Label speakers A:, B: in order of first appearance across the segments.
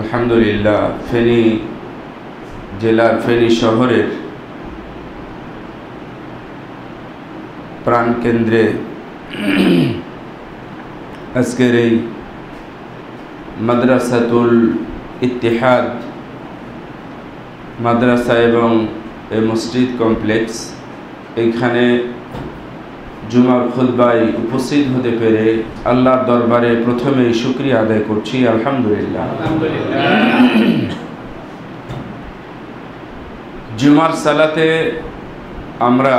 A: আলহামদুলিল্লাহ, ফেনী জেলার ফেনী শহরের প্রাণকেন্দ্রে আজকের এই মাদ্রাসাতুল ইত্তেহাদ মাদ্রাসা এবং এই মসজিদ কমপ্লেক্স, এইখানে জুমার খুতবায় উপস্থিত হতে পেরে আল্লাহর দরবারে প্রথমেই শুকরিয়া আদায় করছি। আলহামদুলিল্লাহ। জুমার সালাতে আমরা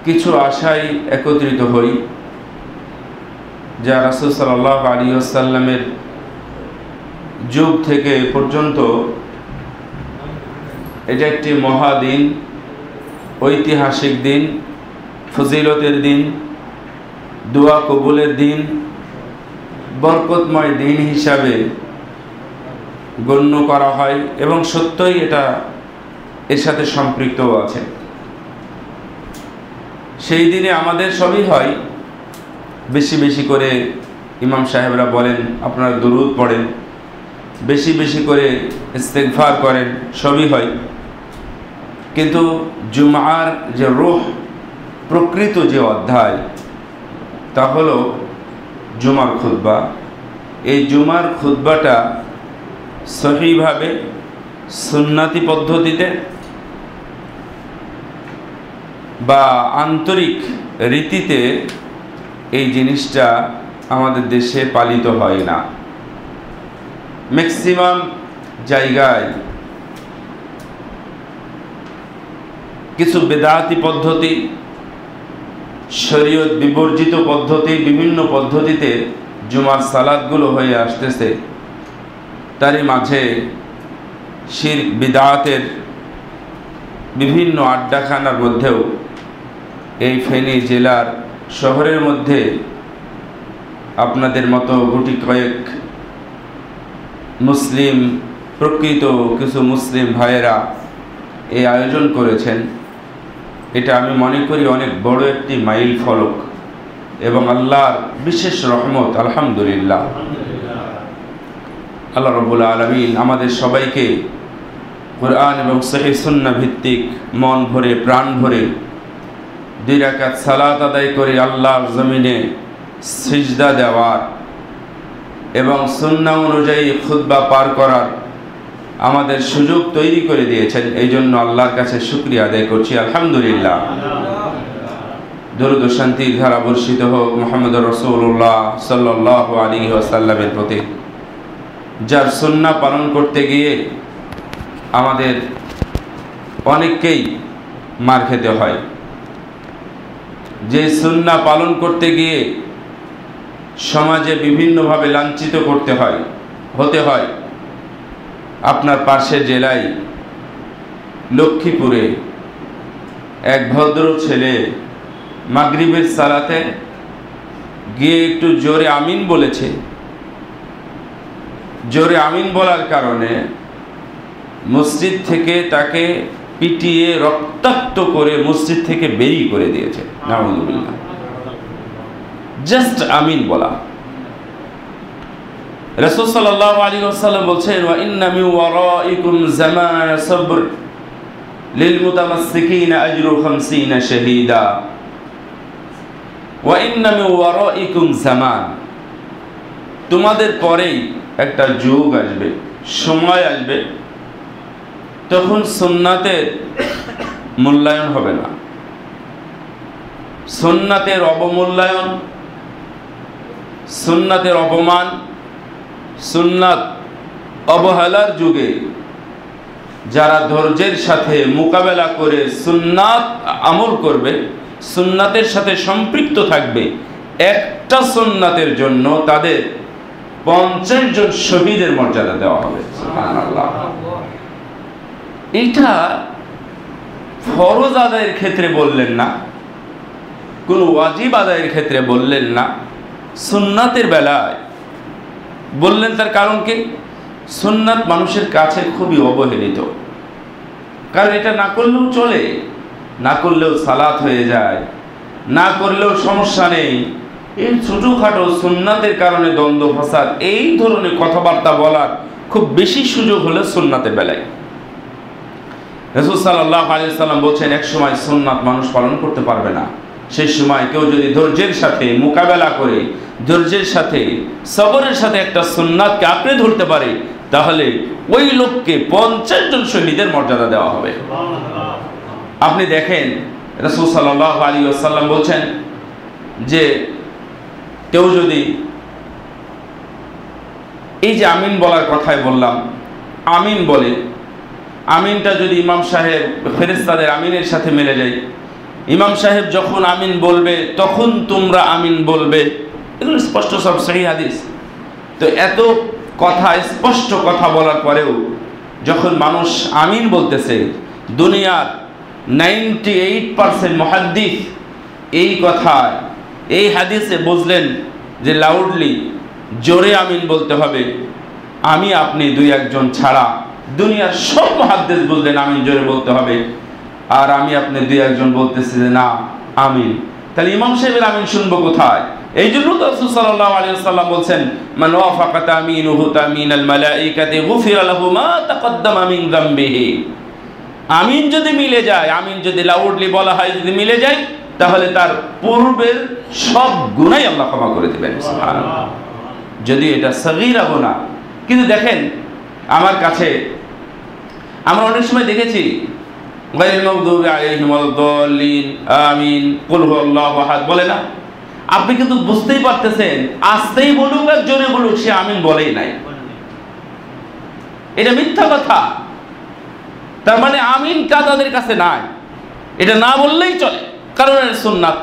A: কিছু আশায় একত্রিত হই, যা রাসূল সাল্লাল্লাহু আলাইহি ওয়াসাল্লামের যুগ থেকে পর্যন্ত এটা একটি মহাদিন, ঐতিহাসিক দিন, ফজিলতের দিন, দোয়া কবুলের দিন, বরকতময় দিন হিসাবে গণ্য করা হয় এবং সত্যই এটা এর সাথে সম্পৃক্তও আছে। সেই দিনে আমাদের সবই হয়, বেশি বেশি করে ইমাম সাহেবরা বলেন আপনারা দুরূদ পড়েন, বেশি বেশি করে ইস্তেগফার করেন, সবই হয়। কিন্তু জুমার যে রূহ, প্রকৃত যে অধ্যায়, তা হলো জুমার খুতবা। এই জুমার খুতবাটা সহিভাবে সুন্নতি পদ্ধতিতে বা আন্তরিক রীতিতে এই জিনিসটা আমাদের দেশে পালিত হয় না। ম্যাক্সিমাম জায়গায় কিছু বেদাতি পদ্ধতি, শরীয়ত বিবর্জিত পদ্ধতি, বিভিন্ন পদ্ধতিতে জুমার সালাতগুলো হয়ে আসতেছে। তারই মাঝে শিরক বিদআতের বিভিন্ন আড্ডাখানার মধ্যেও এই ফেনী জেলার শহরের মধ্যে আপনাদের মতো গুটি কয়েক মুসলিম, প্রকৃত কিছু মুসলিম ভাইয়েরা এই আয়োজন করেছেন। এটা আমি মনে করি অনেক বড় একটি মাইল ফলক এবং আল্লাহর বিশেষ রহমত। আলহামদুলিল্লাহ। আল্লাহ রাব্বুল আলামিন আমাদের সবাইকে কোরআন এবং সহিহ সুন্নাহ ভিত্তিক মন ভরে প্রাণ ভরে 2 রাকাত সালাত আদায় করে আল্লাহর জমিনে সিজদা দেওয়ার এবং সুন্নাহ অনুযায়ী খুতবা পার করার আমাদের সুযোগ তৈরি করে দিয়েছেন। এই জন্য আল্লাহর কাছে শুকরিয়া আদায় করছি। আলহামদুলিল্লাহ। দরুদ ও শান্তির ধারা বর্ষিত হোক মুহাম্মদুর রাসূলুল্লাহ সাল্লাল্লাহু আলাইহি ওয়াসাল্লামের প্রতি, যার সুন্নাহ পালন করতে গিয়ে আমাদের অনেককেই মার খেতে হয়, যে সুন্নাহ পালন করতে গিয়ে সমাজে বিভিন্নভাবে লাঞ্ছিত হতে হয়। আপনার পাশের জেলায় লক্ষ্মীপুরে এক ভদ্র ছেলে মাগরিবের সালাতে গিয়ে একটু জোরে আমিন বলেছে। জোরে আমিন বলার কারণে মসজিদ থেকে তাকে পিটিয়ে রক্তাক্ত করে মসজিদ থেকে বেরিয়ে করে দিয়েছে। নাউযুবিল্লাহ। জাস্ট আমিন বলা। রাসূল সাল্লাল্লাহু আলাইহি ওয়াসাল্লাম বলছেন, ওয়া ইন্না মিন ওয়ারাইকুম জামান সাবর লিল মুতামাসসিকিনা আজরু 50 শাহীদা। ওয়া ইন্না মিন ওয়ারাইকুম জামান, তোমাদের পরেই একটা যুগ আসবে, সময় আসবে, তখন সুন্নাতের মূল্যায়ন হবে না। সুন্নাতের অবমূল্যায়ন, সুন্নাতের অপমান, সুন্নাত অবহেলার যুগে যারা ধৈর্যের সাথে মোকাবেলা করে সুন্নাত আমল করবে, সুন্নাতের সাথে সম্পৃক্ত থাকবে, একটা সুন্নাতের জন্য তাদের 50 জন শহীদের মর্যাদা দেওয়া হবে। সুবহানাল্লাহ। এটা ফরজ আদায়ের ক্ষেত্রে বললেন না, কোনো ওয়াজিব আদায়ের ক্ষেত্রে বললেন না, সুন্নাতের বেলায় বললেন। তার কারণ কি? সুন্নাত মানুষের কাছে খুবই অবহেলিত। কারণ এটা না করলেও চলে, না করলেও সালাত হয়ে যায়, না করলেও সমস্যা নেই, এই ছোটোখাটো সুন্নাতের কারণে দ্বন্দ্ব ফাসাদ, এই ধরনের কথাবার্তা বলার খুব বেশি সুযোগ হলো সুন্নাতের বেলায়। রাসূল সাল্লাল্লাহু আলাইহি ওয়াসাল্লাম বলছেন, এক সময় সুন্নাত মানুষ পালন করতে পারবে না। সেই সময় কেউ যদি ধৈর্যের সাথে মোকাবেলা করে, ধৈর্যের সাথে, সবরের সাথে একটা সুন্নাতকে আঁকড়ে ধরতে পারে, তাহলে ওই লোককে 50 জন শহীদের মর্যাদা দেওয়া হবে। আপনি দেখেন রাসূল সাল্লাল্লাহু আলাইহি ওয়াসাল্লাম বলছেন যে কেউ যদি এই যে আমিন বলার কথাই বললাম, আমিন বলে, আমিনটা যদি ইমাম সাহেব ফেরেশতাদের আমিনের সাথে মিলে যায়, ইমাম সাহেব যখন আমিন বলবে তখন তোমরা আমিন বলবে, এগুলো স্পষ্ট সব সহিহ হাদিস। তো এত কথা, স্পষ্ট কথা বলার পরেও যখন মানুষ আমিন বলতেছে, দুনিয়ার 98% মুহাদ্দিস এই কথায়, এই হাদিসে বুঝলেন যে লাউডলি, জোরে আমিন বলতে হবে। আমি আপনি দুই একজন ছাড়া দুনিয়ার সব মুহাদ্দিস বুঝলেন আমিন জোরে বলতে হবে, আর আমি আপনি দুই একজন বলতেছি যে না আমিন। তাহলে ইমাম সাহেবের আমিন শুনবো কোথায়? এই জন্য তো রাসূল সাল্লাল্লাহু আলাইহি ওয়াসাল্লাম বলছেন, মান ওয়াফাকা তামিনুহু তামিনাল মালাইকাতি গুফিরা লাহু মা তাকদ্দামা মিন যামবিহি। আমিন যদি মিলে যায়, আমিন যদি লাউডলি বলা হয়, যদি মিলে যায়, তাহলে তার পূর্বের সব গুনাহ আল্লাহ ক্ষমা করে দিবেন। সুবহানাল্লাহ। যদি এটা সগীরা গুনাহ। কিন্তু দেখেন আমার কাছে, আমরা অনেক সময় দেখেছি গায়রুল মাগদুবি আলাইহিম ওয়ালাদ-দাল্লিন আমিন কুল হুয়াল্লাহু আহাদ বলে না। আপনি কিন্তু বুঝতেই পারতেছেন, আস্তেই বলুক আর জোরে বলুক, সে আমিন বলেই নাই। এটা মিথ্যা কথা। তার মানে আমিনটা তাদের কাছে নাই, এটা না বললেই চলে, কারণ এটা সুন্নাত।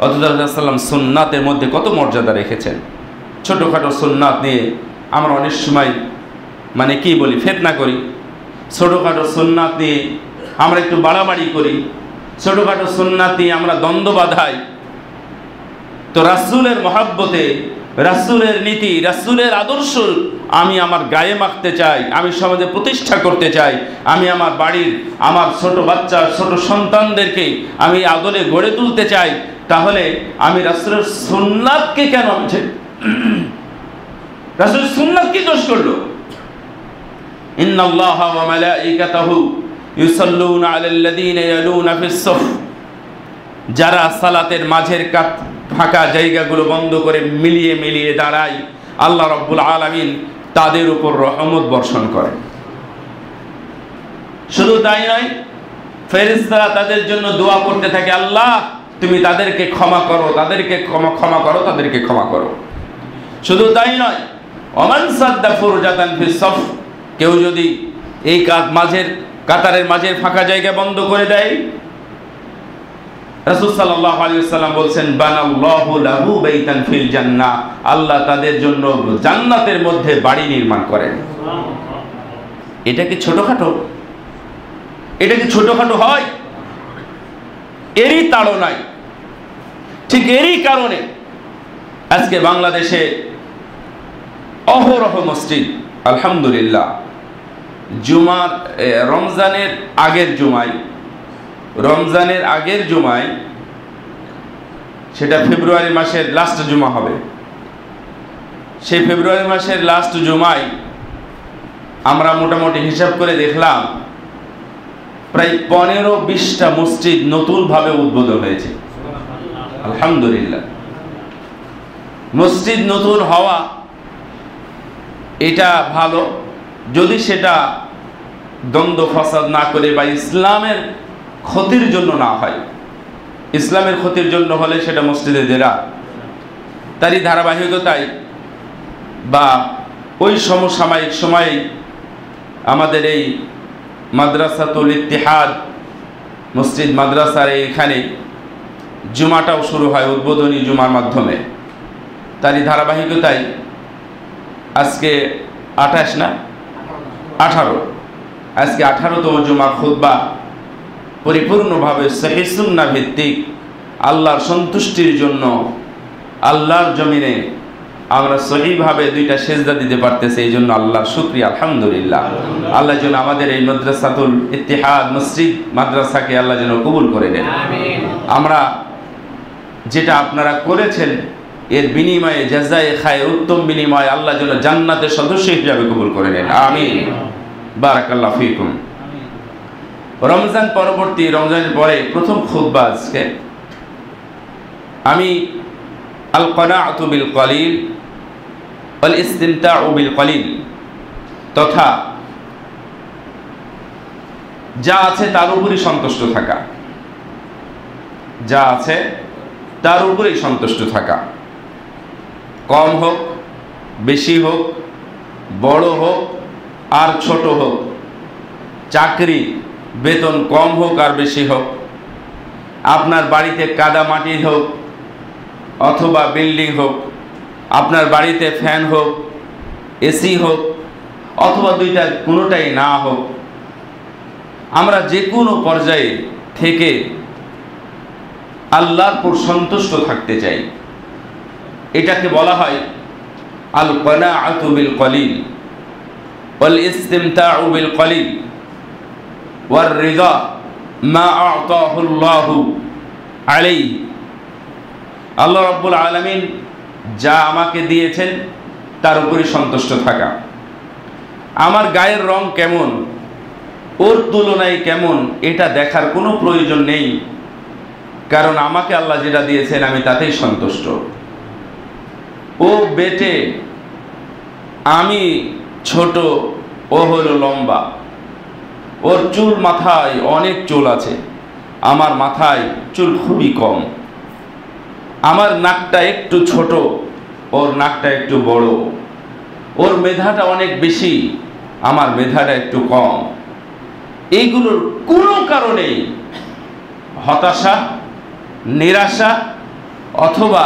A: অথচ রাসূলুল্লাহ সাল্লাল্লাহু আলাইহি ওয়াসাল্লাম সুন্নাতের মধ্যে কত মর্যাদা রেখেছেন। ছোটোখাটো সুন্নাত নিয়ে আমরা অনেক সময় মানে কি বলি, ফিতনা করি। ছোটোখাটো সুন্নাত নিয়ে আমরা একটু বাড়াবাড়ি করি, ছোটোখাটো সুন্নাত নিয়ে আমরা দ্বন্দ্ব বাঁধাই। তো রাসূলের মহব্বতে, রাসূলের নীতি, রাসূলের আদর্শ আমি আমার গায়ে মাখতে চাই, আমি সমাজে প্রতিষ্ঠা করতে চাই, আমি আমার বাড়ির, আমার ছোট বাচ্চা, ছোট সন্তানদেরকে আমি আদলে গড়ে তুলতে চাই, তাহলে আমি রাসূলের সুন্নাতকে কেন আমি রাসূলের সুন্নাত কি দোষ করলো? ইন্নাল্লাহা ওয়া মালাইকাতাহু ইউসাল্লুনা আলাল্লাযীনা ইয়ালুনা ফিস সাফ। যারা সালাতের মাঝের ফাঁকা জায়গাগুলো বন্ধ করে মিলিয়ে মিলিয়ে দাঁড়ায়, আল্লাহ রাব্বুল আলামিন তাদের উপর রহমত বর্ষণ করেন। শুধু তাই নয়, ফেরেশতারা তাদের জন্য দোয়া করতে থাকে, আল্লাহ তুমি তাদেরকে ক্ষমা করো, তাদেরকে ক্ষমা করো, তাদেরকে ক্ষমা করো। শুধু তাই নয়, ওমান সাদ্দা ফুরজাতান ফিস সাফ, কেউ যদি এই কাতারের মাঝের ফাঁকা জায়গা বন্ধ করে দেয়, রাসূল সাল্লাল্লাহু আলাইহি ওয়াসাল্লাম বলছেন, বানাল্লাহু লাহু বাইতান ফিল জান্নাহ, আল্লাহ তাদের জন্য জান্নাতের মধ্যে বাড়ি নির্মাণ করেন। এটা কি ছোটখাটো? এটা কি ছোটখাটো হয়? এরই তাড়নায়, ঠিক এরই কারণে আজকে বাংলাদেশে অহরহ মসজিদ, আলহামদুলিল্লাহ, রমজানের আগের জুমায়, সেটা ফেব্রুয়ারি মাসের লাস্ট জুমা হবে, সেই ফেব্রুয়ারি মাসের লাস্ট জুমায় আমরা মোটামুটি হিসাব করে দেখলাম প্রায় 15-20টা মসজিদ নতুনভাবে উদ্বোধন হয়েছে। আলহামদুলিল্লাহ। মসজিদ নতুন হওয়া এটা ভালো, যদি সেটা দ্বন্দ্ব ফাসাদ না করে বা ইসলামের ক্ষতির জন্য না হয়। ইসলামের ক্ষতির জন্য হলে সেটা মসজিদে দেরা। তারই ধারাবাহিকতায় বা ওই সমসাময়িক সময়ে আমাদের এই মাদ্রাসাতুল ইত্তিহাদ মসজিদ মাদ্রাসার এখানে জুমাটাও শুরু হয় উদ্বোধনী জুমার মাধ্যমে। তারই ধারাবাহিকতায় আজকে 18 আজকে 18তম জুমার খুতবা পরিপূর্ণভাবে সহিহ সুন্নাহ ভিত্তিক, আল্লাহর সন্তুষ্টির জন্য আল্লাহর জমিনে আমরা সহিভাবে 2টা সেজদা দিতে পারতেছি, এই জন্য আল্লাহর শুকরিয়া, আলহামদুলিল্লাহ। আল্লাহ যেন আমাদের এই মাদ্রাসাতুল ইত্তিহাদ মসজিদ মাদ্রাসাকে আল্লাহ যেন কবুল করে নেন। আমরা যেটা আপনারা করেছেন এর বিনিময়ে জাযায়ে খায়র, উত্তম বিনিময়ে আল্লাহ যেন জান্নাতের সদস্য হিসেবে কবুল করে নেন, আমিন। বারাকাল্লাহু ফিকুম। রমজান পরবর্তী, রমজানের পরে প্রথম খুতবা আজকে আমি আল কানাআতু বিল কলিল ওয়াল ইসতিমতাউ বিল কলিল, তথা যা আছে তার উপরই সন্তুষ্ট থাকা, যা আছে তার উপরেই সন্তুষ্ট থাকা, কম হোক বেশি হোক, বড় হোক আর ছোট হোক, চাকরি বেতন কম হোক আর বেশি হোক, আপনার বাড়িতে কাদা মাটির হোক অথবা বিল্ডিং হোক, আপনার বাড়িতে ফ্যান হোক, এসি হোক অথবা দুইটার কোনোটাই না হোক, আমরা যে কোনো পর্যায়ে থেকে আল্লাহর উপর সন্তুষ্ট থাকতে চাই। এটাকে বলা হয় আল কানাআতু বিল কলিল ওয়াল ইসতিমতাউ বিল কলিল ওয়ার রিদা মা আ'তাহু আল্লাহু আলাইহি। আল্লাহ রাব্বুল আলামিন যা আমাকে দিয়েছেন তার উপরই সন্তুষ্ট থাকা। আমার গায়ের রং কেমন, ওর তুলনায় কেমন, এটা দেখার কোনো প্রয়োজন নেই, কারণ আমাকে আল্লাহ যেটা দিয়েছেন আমি তাতেই সন্তুষ্ট। ও বেটে, আমি ছোট, ও হলো লম্বা, ওর চুল মাথায় অনেক চুল আছে, আমার মাথায় চুল খুবই কম, আমার নাকটা একটু ছোট, ওর নাকটা একটু বড়, ওর মেধাটা অনেক বেশি, আমার মেধাটা একটু কম। এইগুলোর কোনো কারণেই হতাশা, নিরাশা অথবা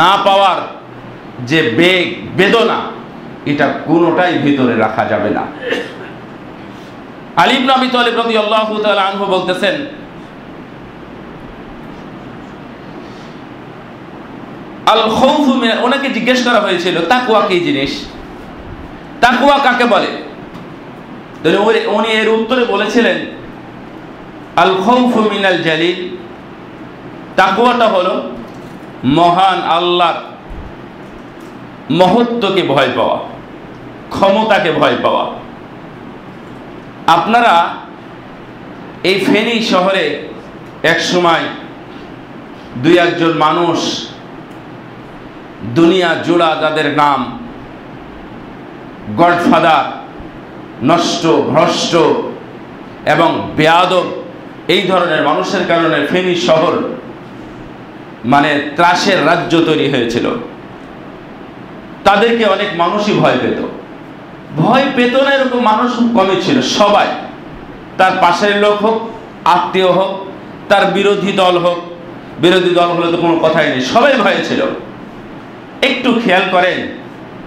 A: না পাওয়ার যে বেদনা, এটা কোনোটাই ভিতরে রাখা যাবে না। আলী ইবনে আবি তালিব রাদিয়াল্লাহু তাআলা আনহু বলতেছেন, আল খাউফু মিন, ওনাকে জিজ্ঞেস করা হয়েছিল তাকওয়া কি জিনিস, তাকওয়া কাকে বলে? উনি এর উত্তরে বলেছিলেন আল খাউফু মিনাল জালিল, তাকওয়াটা হলো মহান আল্লাহর মহত্বকে ভয় পাওয়া, ক্ষমতাকে ভয় পাওয়া। আপনারা এই ফেনী শহরে এক সময় দুই একজন মানুষ দুনিয়া জোড়া যাদের নাম গডফাদার, নষ্ট, ভ্রষ্ট এবং বেয়াদব, এই ধরনের মানুষের কারণে ফেনী শহর মানে ত্রাসের রাজ্য তৈরি হয়েছিল। তাদেরকে অনেক মানুষই ভয় পেত। ভয় পেত না এরকম মানুষ কমই ছিল, সবাই, তার পাশের লোক হোক, আত্মীয় হোক, তার বিরোধী দল হোক, বিরোধী দল হলে তো কোনো কথাই নেই, সবাই ভয়ে ছিল। একটু খেয়াল করেন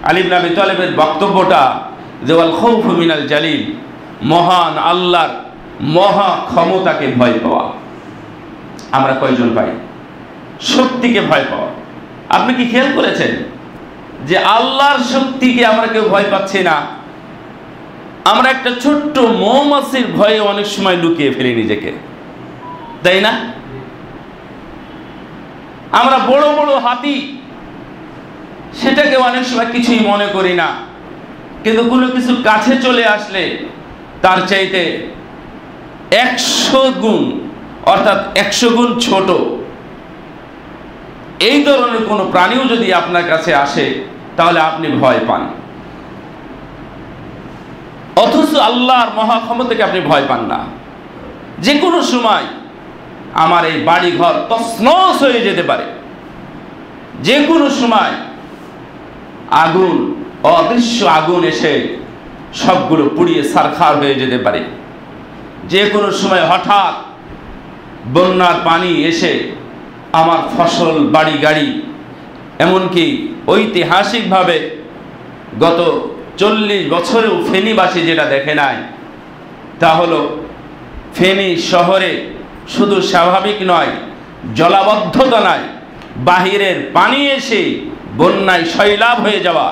A: আলী ইবনে আবি তালিবের বক্তব্যটা, যে ওয়াল খাউফু মিনাল জালিল, মহান আল্লাহর মহা ক্ষমতাকে ভয় পাওয়া। আমরা কয়জন পাই? শক্তিকে ভয় পাওয়া। আপনি কি খেয়াল করেছেন যে আল্লাহর শক্তিকে আমরা কেউ ভয় পাচ্ছি না? আমরা একটা ছোট্ট মৌমাছির ভয়ে অনেক সময় লুকিয়ে ফেলি নিজেকে, তাই না? আমরা বড় বড় হাতি, সেটাকে অনেক সময় কিছুই মনে করি না, কিন্তু কোনো কিছু কাছে চলে আসলে তার চাইতে 100 গুণ, অর্থাৎ 100 গুণ ছোট এই ধরনের কোনো প্রাণীও যদি আপনার কাছে আসে তাহলে আপনি ভয় পান, অথচ আল্লাহর মহা ক্ষমতাকে আপনি ভয় পান না। যে কোনো সময় আমার এই বাড়ি ঘর তছনছ হয়ে যেতে পারে, যে কোনো সময় আগুন, অদৃশ্য আগুন এসে সবগুলো পুড়িয়ে ছারখার হয়ে যেতে পারে, যে কোনো সময় হঠাৎ বন্যার পানি এসে আমার ফসল, বাড়ি গাড়ি, এমনকি ঐতিহাসিকভাবে গত 40 বছরেও ফেনীবাসী যেটা দেখে নাই তা হলো ফেনী শহরে শুধু স্বাভাবিক নয়, জলাবদ্ধতা নয়, বাহিরের পানি এসে বন্যায় সয়লাভ হয়ে যাওয়া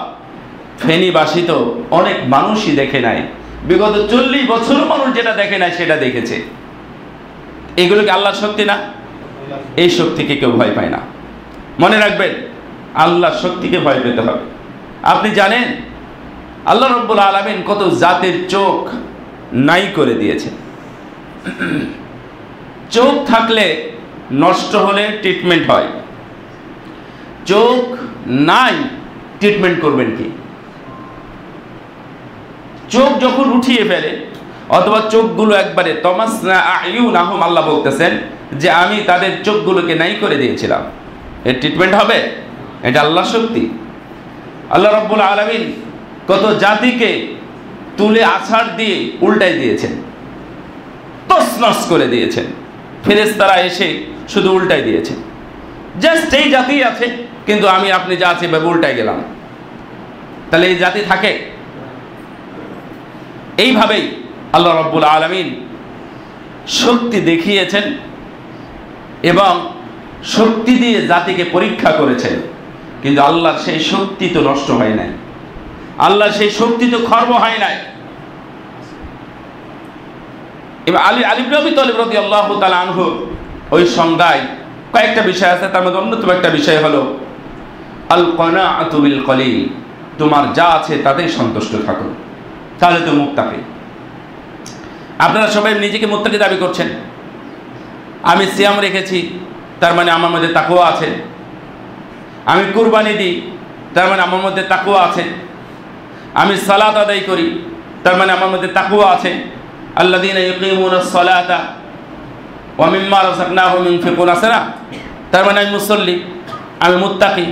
A: ফেনীবাসী তো অনেক মানুষই দেখে নাই। বিগত 40 বছর মানুষ যেটা দেখে নাই সেটা দেখেছে। এগুলো কি আল্লাহর শক্তি না? এই শক্তিকে কেউ ভয় পায় না। মনে রাখবেন, আল্লাহর শক্তিকে ভয় পেতে হবে। আপনি জানেন আল্লাহ রাব্বুল আলামিন কত জাতের চোখ নাই করে দিয়েছে। চোখ থাকলে নষ্ট হলে ট্রিটমেন্ট হয়, চোখ নাই ট্রিটমেন্ট করবেন কি? চোখ যখন উঠিয়ে ফেলে অথবা চোখগুলো একবারে তমাসনা আয়ুনাহুম, আল্লাহ বলতেছেন যে আমি তাদের চোখগুলোকে নাই করে দিয়েছিলাম, এর ট্রিটমেন্ট হবে? এটা আল্লাহর শক্তি। আল্লাহ রাব্বুল আলামিন কত জাতিকে তুলে আছাড় দিয়ে উল্টাই দিয়েছেন, তছনছ করে দিয়েছেন। ফেরেশতারা এসে শুধু উল্টাই দিয়েছেন, জাস্ট এই জাতি আছে, কিন্তু আমি আপনি যা আছে এভাবে উল্টাই গেলাম। তাহলে এই জাতি থাকে? এইভাবেই আল্লাহ রাব্বুল আলামিন শক্তি দেখিয়েছেন এবং শক্তি দিয়ে জাতিকে পরীক্ষা করেছেন, কিন্তু আল্লাহর সেই শক্তি তো নষ্ট হয় নাই, আল্লাহর সেই শক্তি তো খর্ব হয় নাই। এবার আলী ইবনে আবি তালিব রাদিয়াল্লাহু তাআলা আনহু ওই সংজ্ঞায় কয়েকটা বিষয় আছে, তার মধ্যে অন্যতম একটা বিষয় হলো আল কানাআতু বিল কলিল, তোমার যা আছে তাতেই সন্তুষ্ট থাকো, তাহলে তো মুত্তাকি। আপনারা সবাই নিজেকে মুত্তাকি দাবি করছেন। আমি সিয়াম রেখেছি, তার মানে আমার মধ্যে তাকওয়া আছে। আমি কুরবানি দিই, তার মানে আমার মধ্যে তাকওয়া আছে। আমি সালাত আদায় করি, তার মানে আমার মধ্যে তাকওয়া আছে। আল্লাযীনা ইউকিমুনাস সালাতা ওয়া মিম্মা রাযাকনাহুম ইউনফিকুন, আছে না? তার মানে আমি মুসল্লি, আমি মুত্তাকি।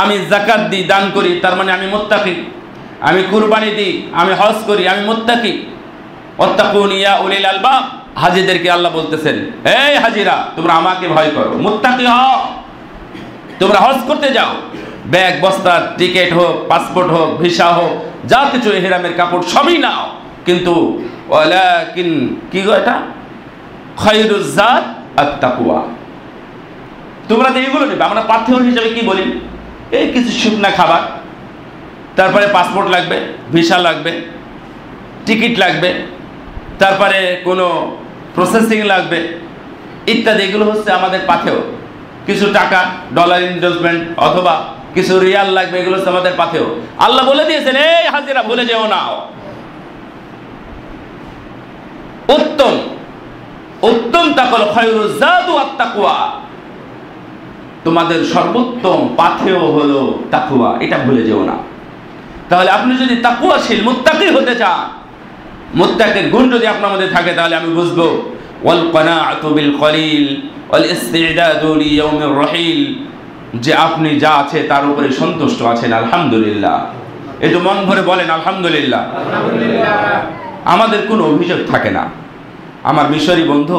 A: আমি যাকাত দিই, দান করি, তার মানে আমি মুত্তাকি। আমি কুরবানি দিই, আমি হজ করি, আমি মুত্তাকি। ওয়াত্তাকুন ইয়া উলিল আলবাব, হাজীদেরকে আল্লাহ বলতেছেন, এই হাজীরা তোমরা আমাকে ভয় করো, মুত্তাকি হও। তোমরা হজ করতে যাও, ব্যাগ বস্তার টিকিট হোক, পাসপোর্ট হোক, ভিসা হোক, যা কিছু ইহরামের কাপড় সবই নাও, কিন্তু ওয়ালাকিন কি গো এটা, খায়রুজ যাত আত-তাকওয়া। তোমরা যে এগুলো নেবে, আমরা পাথেয় হিসেবে কি বলি, এই কিছু শুকনা খাবার, তারপরে পাসপোর্ট লাগবে, ভিসা লাগবে, টিকিট লাগবে, তারপরে কোনো প্রসেসিং লাগবে ইত্যাদি। এগুলো হচ্ছে আমাদের পাথেয়। কিছু টাকা, ডলার ইনভেস্টমেন্ট অথবা কিছু রিয়াল লাগবে, এগুলো হচ্ছে আমাদের পাথেয়। আল্লাহ বলে দিয়েছেন, এই হাজিরা ভুলে যেও না। উত্তম উত্তম তাকওয়া খায়রুজ যাতু আত-তাকওয়া, তোমাদের সর্বোত্তম পাথেয় হলো তাকওয়া, এটা ভুলে যেও না। তাহলে আপনি যদি তাকওয়াশীল মুত্তাকি হতে চান, মুত্তাকির গুণ যদি আপনার মধ্যে থাকে, তাহলে আমি বুঝবো ওয়াল কানাআতু বিল কলিল ওয়াল ইসতি'দাদু লিয়াউমির রহিল, যে আপনি যা আছে তার উপরে সন্তুষ্ট আছেন, আলহামদুলিল্লাহ। একটু মন ভরে বলেন আলহামদুলিল্লাহ। আমাদের কোনো অভিযোগ থাকে না। আমার মিশরি বন্ধু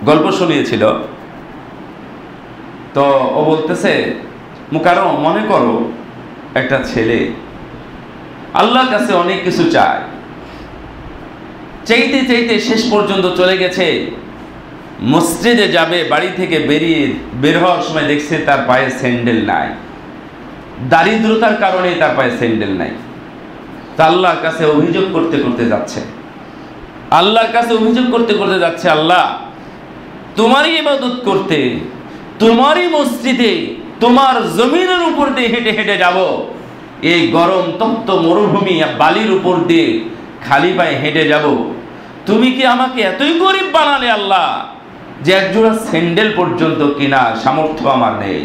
A: গল্প শুনিয়েছিল, তো ও বলতেছে, মুকাররম মনে করো একটা ছেলে আল্লাহর কাছে অনেক কিছু চায়, চাইতে চাইতে শেষ পর্যন্ত চলে গেছে মসজিদে যাবে, বাড়ি থেকে বের হওয়ার সময় দেখছে তার পায়ে স্যান্ডেল নাই, দারিদ্রতার কারণে তার পায়ে স্যান্ডেল নাই। তা আল্লাহর কাছে অভিযোগ করতে করতে যাচ্ছে, আল্লাহর কাছে অভিযোগ করতে করতে যাচ্ছে, আল্লাহ তোমারই ইবাদত করতে, তোমারই মসজিদে, তোমার জমিনের উপর দিয়ে হেঁটে হেঁটে যাব, এই গরম তপ্ত মরুভূমি বালির উপর দিয়ে খালি পায়ে হেঁটে যাব, তুমি কি আমাকে এতই গরিব বানালে আল্লাহ যে একজোড়া স্যান্ডেল পর্যন্ত কেনার সামর্থ্য আমার নেই,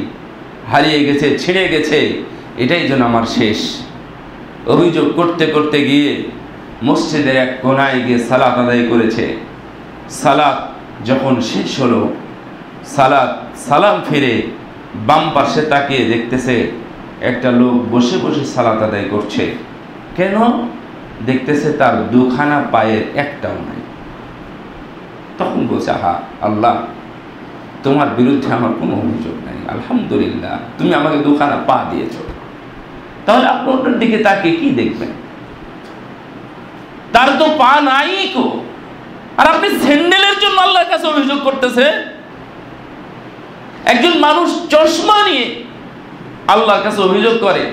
A: হারিয়ে গেছে, ছিঁড়ে গেছে, এটাই যেন আমার শেষ। অভিযোগ করতে করতে গিয়ে মসজিদের এক কোনায় গিয়ে সালাত আদায় করেছে। সালাত যখন শেষ হলো, সালাম ফিরে বাম পাশে তাকিয়ে দেখতেছে একটা লোক বসে বসে সালাত আদায় করছে। কেন? দেখতেছে তার দুখানা পায়ের একটাও নাই। তখন বলছে, আহা আল্লাহ, তোমার বিরুদ্ধে আমার কোনো অভিযোগ নাই, আলহামদুলিল্লাহ, তুমি আমাকে দুখানা পা দিয়েছ। তাহলে আপনার দিকে তাকে কি দেখবেন? তার তো পা নাই কো, আর আপনি স্যান্ডেলের জন্য আল্লাহর কাছে অভিযোগ করতেছে। একজন মানুষ চশমা নিয়ে আল্লাহর কাছে অভিযোগ করে,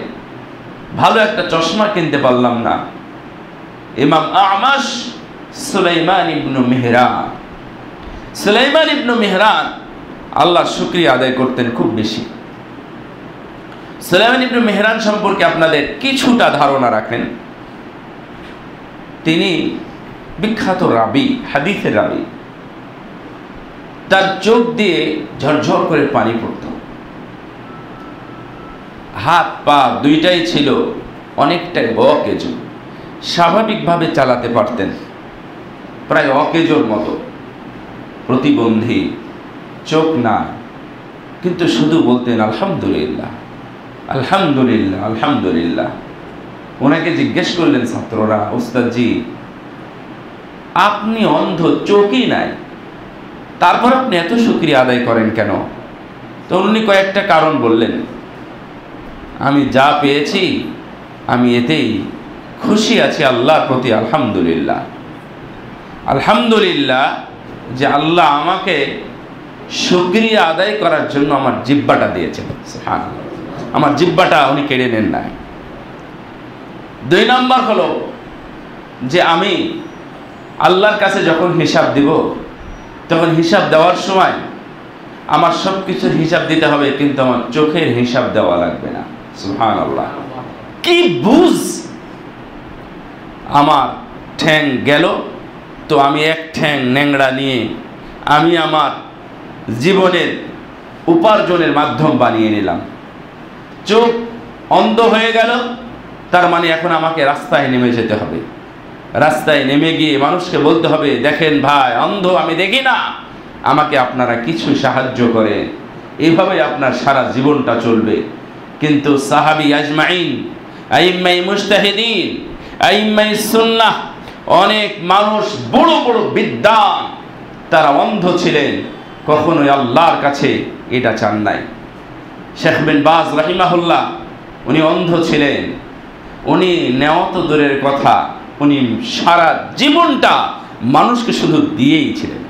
A: ভালো একটা চশমা কিনতে পারলাম না। ইমাম আ'মাশ সুলাইমান ইবনে মেহরান আল্লাহর শুকরিয়া আদায় করতেন খুব বেশি। সুলাইমান ইবনে মেহরান সম্পর্কে আপনাদের কিছুটা ধারণা রাখেন। তিনি বিখ্যাত রাবি, হাদিসের রাবি। তার চোখ দিয়ে ঝরঝর করে পানি পড়ত, হাত পা দুইটাই ছিল অনেকটাই অকেজো, স্বাভাবিকভাবে চালাতে পারতেন, প্রায় অকেজোর মতো, প্রতিবন্ধী, চোখ না, কিন্তু শুধু বলতেন আলহামদুলিল্লাহ আলহামদুলিল্লাহ আলহামদুলিল্লাহ। ওনাকে জিজ্ঞেস করলেন ছাত্ররা, ওস্তাদজি আপনি অন্ধ, চোখই নাই, তারপর আপনি এত শুকরিয়া আদায় করেন কেন? তো উনি কয়েকটা কারণ বললেন। আমি যা পেয়েছি আমি এতেই খুশি আছি, আল্লাহর প্রতি আলহামদুলিল্লাহ। আলহামদুলিল্লাহ যে আল্লাহ আমাকে শুকরিয়া আদায় করার জন্য আমার জিহ্বাটা দিয়েছেন। সুবহানাল্লাহ, আমার জিহ্বাটা উনি কেড়ে নেন নাই। 2 নম্বর হলো যে আমি আল্লাহর কাছে যখন হিসাব দিব, তখন হিসাব দেওয়ার সময় আমার সব কিছুর হিসাব দিতে হবে, কিন্তু আমার চোখের হিসাব দেওয়া লাগবে না। সুবহানাল্লাহ, কি বুঝ! আমার ঠ্যাং গেল, তো আমি এক ঠ্যাং ন্যাংড়া নিয়ে আমি আমার জীবনের উপার্জনের মাধ্যম বানিয়ে নিলাম। চোখ অন্ধ হয়ে গেল, তার মানে এখন আমাকে রাস্তায় নেমে যেতে হবে। রাস্তায় নেমে গিয়ে মানুষকে বলতে হবে, দেখেন ভাই, অন্ধ আমি দেখি না, আমাকে আপনারা কিছু সাহায্য করে। এইভাবে আপনার সারা জীবনটা চলবে। কিন্তু সাহাবী আজমাইন, আইম্মাই মুজতাহিদিন, আইম্মাই সুন্নাহ, অনেক মানুষ বড় বড় বিদ্বান, তারা অন্ধ ছিলেন, কখনোই আল্লাহর কাছে এটা চান নাই। শেখ বিন বাজ রাহিমাহুল্লাহ, উনি অন্ধ ছিলেন, উনি নেওয়াত দূরের কথা, উনি সারা জীবনটা মানুষকে শুধু দিয়েই ছিলেন।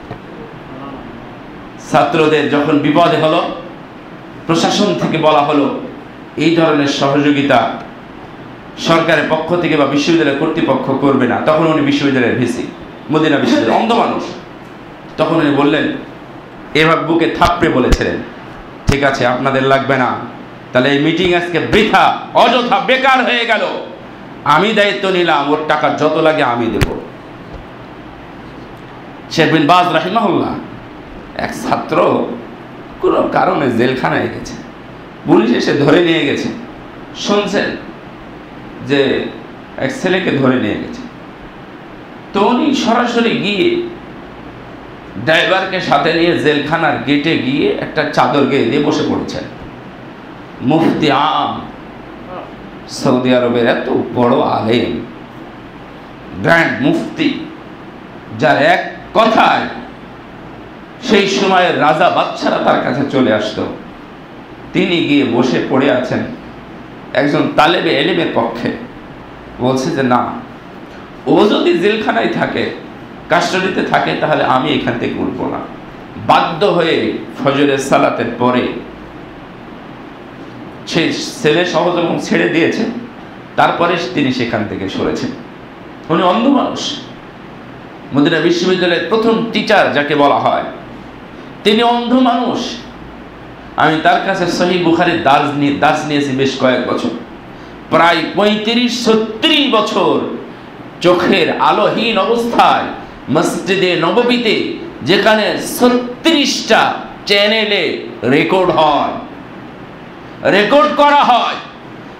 A: ছাত্রদের যখন বিপদে হলো, প্রশাসন থেকে বলা হলো এই ধরনের সহযোগিতা সরকারের পক্ষ থেকে বা বিশ্ববিদ্যালয় কর্তৃপক্ষ করবে না, তখন উনি বিশ্ববিদ্যালয়ের ভিসি, মদিনা বিশ্ববিদ্যালয়, অন্ধ মানুষ। তখন উনি বললেন, এভাবে বুকে থাপড়ে বলেছিলেন, ঠিক আছে আপনাদের লাগবে না, তাহলে এই মিটিং আজকে বৃথা, অযথা, বেকার হয়ে গেল, আমি দায়িত্ব নিলাম, ওর টাকা যত লাগে আমি দেব। শেখ বিন বাজ রাহিমাহুল্লাহ, এক ছাত্র কোনো কারণে জেলখানায় গেছে, পুলিশ এসে ধরে নিয়ে গেছে, শুনছেন যে এক ছেলেকে ধরে নিয়ে গেছে। তো উনি সরাসরি গিয়ে ড্রাইভারকে সাথে নিয়ে জেলখানার গেটে গিয়ে একটা চাদর গেয়ে দিয়ে বসে পড়েছেন। মুফতি আম, সৌদি আরবের এত বড় আলেম, গ্র্যান্ড মুফতি, যার এক কথায় সেই সময়ের রাজা বাদশারা তার কাছে চলে আসতো, তিনি গিয়ে বসে পড়ে আছেন। একজন তালেবে এলিমের পক্ষে বলছে যে না, ও যদি জেলখানায় থাকে, কাস্টডিতে থাকে, তাহলে আমি এখান থেকে উঠবো না। বাধ্য হয়ে ফজরের সালাতের পরে সে ছেলে সহযোগ ছেড়ে দিয়েছে, তারপরে তিনি সেখান থেকে সরেছেন। উনি অন্ধ মানুষ, মদিনা বিশ্ববিদ্যালয়ের প্রথম টিচার যাকে বলা হয়, তিনি অন্ধ মানুষ। আমি তার কাছে সহিহ বুখারীর দার্স নিয়েছি বেশ কয়েক বছর, প্রায় 35-36 বছর চোখের আলোহীন অবস্থায় মসজিদে নববীতে, যেখানে 36টা চ্যানেলে রেকর্ড করা হয়,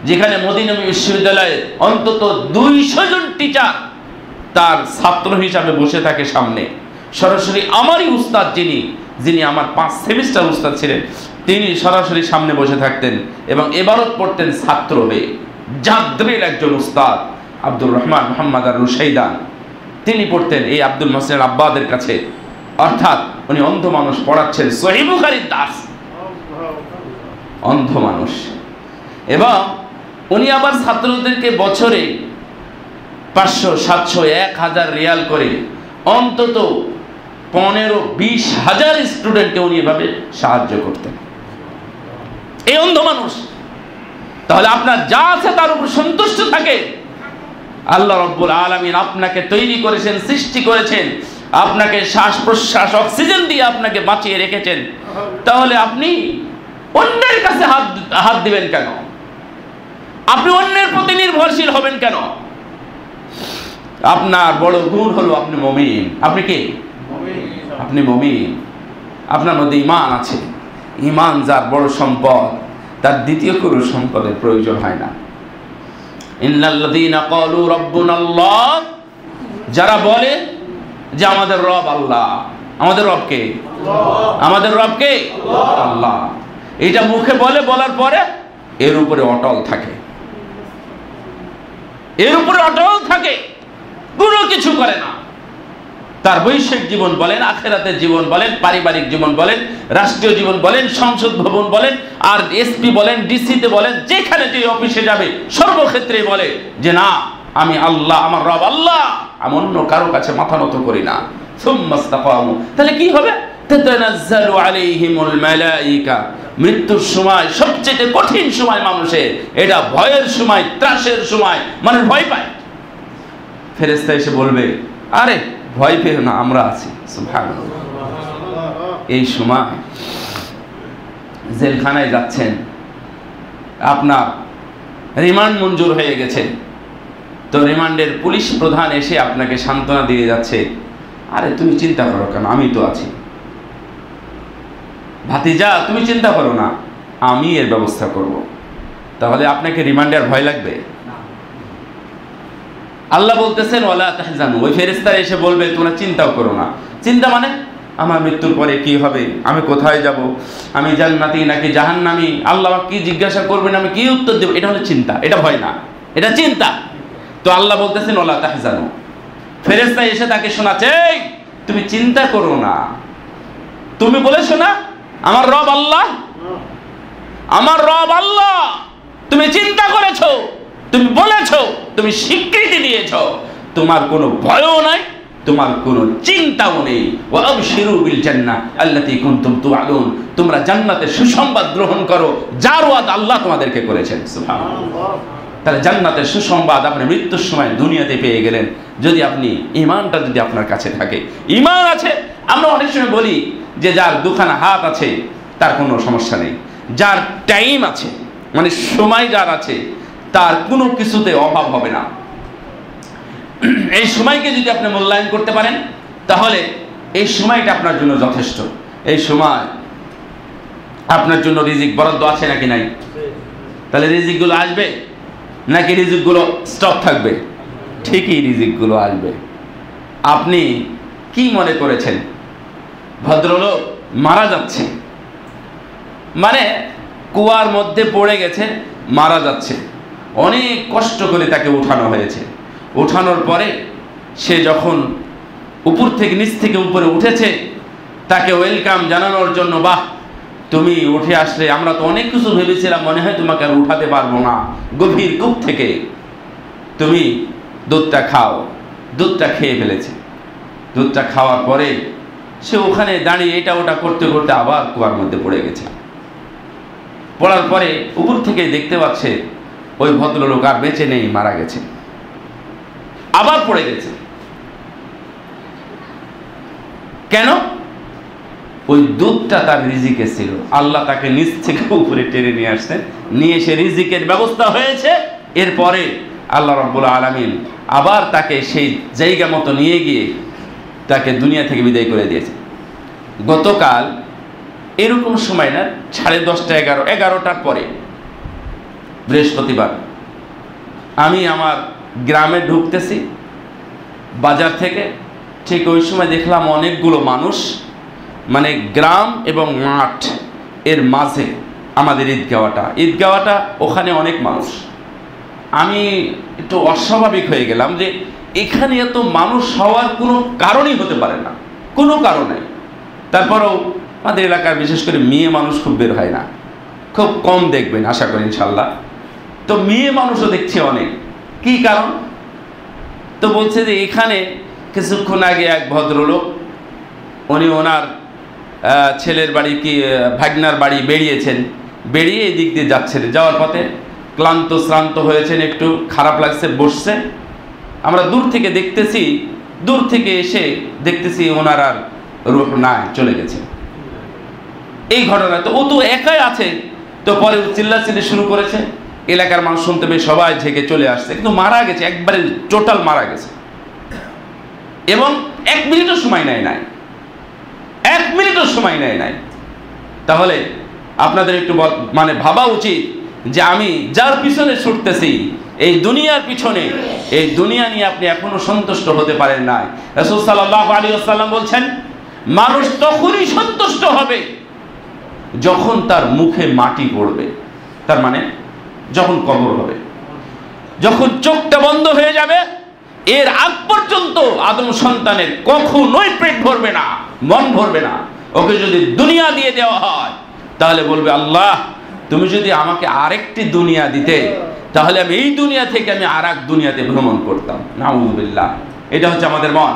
A: যেখানে মদিনা বিশ্ববিদ্যালয়ে অন্তত 200 জন টিচার তার ছাত্র হিসাবে বসে থাকে সামনে। সরাসরি আমারই উস্তাদ, যিনি আমার 5 সেমিস্টার উস্তাদ ছিলেন, তিনি সরাসরি সামনে বসে থাকতেন এবং ইবারত পড়তেন ছাত্র হয়ে। জাদ্রের একজন উস্তাদ আব্দুর রহমান মুহাম্মদ আর রুশাইদান, তিনি পড়তেন এই আব্দুল মহসিন আব্বাদের কাছে, অর্থাৎ উনি অন্ধ মানুষ পড়াচ্ছেন সহিহ বুখারীর দাস, অন্ধ মানুষ। এবং উনি আবার ছাত্রদেরকে বছরে 500, 700, 1000 রিয়াল করে অন্তত 15-20 হাজার স্টুডেন্টকে উনি এভাবে সাহায্য করতেন। এই অন্ধ মানুষ। তাহলে আপনার যা আছে তার উপর সন্তুষ্ট থাকে। আল্লাহ রাব্বুল আলামিন আপনাকে তৈরি করেছেন, সৃষ্টি করেছেন, আপনাকে শ্বাস প্রশ্বাস অক্সিজেন দিয়ে আপনাকে বাঁচিয়ে রেখেছেন, তাহলে আপনি অন্যের কাছে হাত দিবেন কেন? আপনি অন্যের প্রতি নির্ভরশীল হবেন কেন? আপনার বড় গুণ হলো আপনি মুমিন। আপনি কি? আপনি মুমিন। আপনার মধ্যে ঈমান আছে। ঈমান যার বড় সম্পদ, তার দ্বিতীয় কোনো সম্পদের প্রয়োজন হয় না। ইন্নাল্লাযীনা ক্বালু রাব্বুনাল্লাহ, যারা বলে যে আমাদের রব আল্লাহ। আমাদের রব কে? আমাদের রব কে? আল্লাহ। এটা মুখে বলে, বলার পরে এর উপরে অটল থাকে, এর উপরে অটল থাকে, কোনো কিছু করে না। তার বৈশ্বিক জীবন বলেন, আখিরাতের জীবন বলেন, পারিবারিক জীবন বলেন, রাষ্ট্রীয় জীবন বলেন, সংসদ ভবন বলেন, আর এসপি বলেন, ডিসিতে বলেন, যেখানে যে অফিসে যাবে সর্বক্ষেত্রে বলে যে না, আমি আল্লাহ, আমার রব আল্লাহ, আমি অন্য কারো কাছে মাথা নত করি না। সুম্মাস্তাকামু, তাহলে কি হবে? তাতানাজ্জালু আলাইহিমুল মালাইকা, মৃত্যুর সময় সবচেয়ে কঠিন সময় মানুষের, এটা ভয়ের সময়, ত্রাসের সময়, মানুষ ভয় পায়। ফেরেশতা এসে বলবে, আরে ভয় পেও না, আমরা আছি। সুবহানাল্লাহ। এই সময় জেলখানায় যাচ্ছেন, আপনার রিমান্ড মঞ্জুর হয়ে গেছে, তো রিমান্ডের পুলিশ প্রধান এসে আপনাকে সান্ত্বনা দিয়ে যাচ্ছে, আরে তুমি চিন্তা করো কেন, আমি তো আছি। ভাতিজা তুমি চিন্তা করো না, আমি এর ব্যবস্থা করব। তাহলে আপনাকে রিমান্ডে আর ভয় লাগবে? আল্লাহ বলতেছেন ওয়ালা তাহজানু, ওই ফেরেশতারা এসে বলবে তোমরা চিন্তাও করো না। চিন্তা মানে আমার মৃত্যুর পরে কি হবে, আমি কোথায় যাব, আমি জান্নাতি নাকি জাহান্নামী, আল্লাহ কি জিজ্ঞাসা করবেন, আমি কি উত্তর দেব, এটা হলো চিন্তা। এটা ভয় না, এটা চিন্তা। তো আল্লাহ বলতেছেন ওয়ালা তাহজানু, ফেরেশতা এসে তাকে শোনাচ্ছে, এই তুমি চিন্তা করো না। তুমি বলেছো না আমার রব আল্লাহ, আমার রব আল্লাহ, তুমি চিন্তা করেছো, তুমি বলেছো, তুমি স্বীকৃতি দিয়েছো, তোমার কোনো ভয়ও নাই, তোমার কোনো চিন্তাও নেই। ওয়া আবশিরু বিল জান্নাহ আল্লাতী কুনতুম তুআদুন, তোমরা জান্নাতের সুসংবাদ গ্রহণ করো যার ওয়াদা আল্লাহ তোমাদেরকে করেছেন। সুবহানাল্লাহ। তাহলে জান্নাতের সুসংবাদ আপনি মৃত্যুর সময় দুনিয়াতে পেয়ে গেলেন, যদি আপনি ঈমানটা যদি আপনার কাছে থাকে। ঈমান আছে। আমরা অনেক সময় বলি যে যার দুখানা হাত আছে তার কোনো সমস্যা নেই, যার টাইম আছে মানে সময় যার আছে তার কোনো কিছুতে অভাব হবে না। এই সময়কে যদি আপনি মূল্যায়ন করতে পারেন, তাহলে এই সময়টা আপনার জন্য যথেষ্ট। এই সময় আপনার জন্য রিজিক বরাদ্দ আছে নাকি নাই? তাহলে রিজিকগুলো আসবে নাকি রিজিকগুলো স্টপ থাকবে? ঠিকই রিজিকগুলো আসবে। আপনি কি মনে করেছেন ভদ্রলোক মারা যাচ্ছে, মানে কুয়ার মধ্যে পড়ে গেছে, মারা যাচ্ছে, অনেক কষ্ট করে তাকে উঠানো হয়েছে। উঠানোর পরে সে যখন উপর থেকে নিচ থেকে উপরে উঠেছে, তাকে ওয়েলকাম জানানোর জন্য, বাহ তুমি উঠে আসলে, আমরা তো অনেক কিছু ভেবেছিলাম, মনে হয় তোমাকে আর উঠাতে পারবো না, গভীর কূপ থেকে তুমি দুধটা খাও। দুধটা খেয়ে ফেলেছে। দুধটা খাওয়ার পরে সে ওখানে দাঁড়িয়ে এটা ওটা করতে করতে আবার কুয়ার মধ্যে পড়ে গেছে। পড়ার পরে উপর থেকে দেখতে পাচ্ছে ওই ভদ্রলোক আর বেঁচে নেই, মারা গেছে, আবার পড়ে গেছে। কেন? ওই দুধটা তার রিজিকে ছিল, আল্লাহ তাকে নিচ থেকে উপরে টেনে নিয়ে আসছেন, নিয়ে এসে রিজিকের ব্যবস্থা হয়েছে। এরপরে আল্লাহ রাব্বুল আলামিন আবার তাকে সেই জায়গা মতো নিয়ে গিয়ে তাকে দুনিয়া থেকে বিদায় করে দিয়েছে। গতকাল এরকম সময় না, 10:30 11টার পরে বৃহস্পতিবার, আমি আমার গ্রামে ঢুকতেছি বাজার থেকে, ঠিক ওই সময় দেখলাম অনেকগুলো মানুষ, মানে গ্রাম এবং মাঠ এর মাঝে আমাদের ঈদগাহটা, ওখানে অনেক মানুষ। আমি একটু অস্বাভাবিক হয়ে গেলাম যে এখানে এত মানুষ হওয়ার কোনো কারণই হতে পারে না, কোনো কারণে। তারপরেও আমাদের এলাকার বিশেষ করে মেয়ে মানুষ খুব বের হয় না, খুব কম দেখবেন আশা করি ইনশাল্লাহ। তো মেয়ে মানুষও দেখছি অনেক। কি কারণ? তো বলছে যে এখানে কিছুক্ষণ আগে এক ভদ্রলোক, উনি ওনার ছেলের বাড়ি কি ভাগনার বাড়ি বেরিয়েছেন, বেরিয়ে এই দিক দিয়ে যাচ্ছেন, যাওয়ার পথে ক্লান্ত শ্রান্ত হয়েছেন, একটু খারাপ লাগছে, বসছে। আমরা দূর থেকে দেখতেছি দূর থেকে এসে দেখতেছি ওনার আর রূহ নাই, চলে গেছে। এই ঘটনা তো ও তো একাই আছে, তো পরে চিল্লাচিল্লি শুরু করেছে, এলাকার মানুষ শুনতে পেয়ে সবাই ঝেঁকে চলে আসছে, কিন্তু মারা গেছে, একবারে টোটাল মারা গেছে। এবং 1 মিনিটও সময় নেয় নাই, 1 মিনিটও সময় নেয় নাই। তাহলে আপনাদের একটু মানে ভাবা উচিত যে আমি যার পিছনে ছুটতেছি, এই দুনিয়ার পিছনে, এই দুনিয়া নিয়ে আপনি এখনো সন্তুষ্ট হতে পারেন নাই। রাসূল সাল্লাল্লাহু আলাইহি ওয়াসাল্লাম বলছেন, মানুষ তখনই সন্তুষ্ট হবে যখন তার মুখে মাটি পড়বে, তার মানে যখন কবর হবে, যখন চোখটা বন্ধ হয়ে যাবে, এর আগ পর্যন্ত আদম সন্তানের কখনোই পেট ভরবে না, মন ভরবে না। ওকে যদি দুনিয়া দিয়ে দেওয়া হয় তাহলে বলবে, আল্লাহ তুমি যদি আমাকে আরেকটি দুনিয়া দিতে, তাহলে আমি এই দুনিয়া থেকে আমি আরেক দুনিয়াতে ভ্রমণ করতাম। নাউযুবিল্লাহ। এটা হচ্ছে আমাদের মন।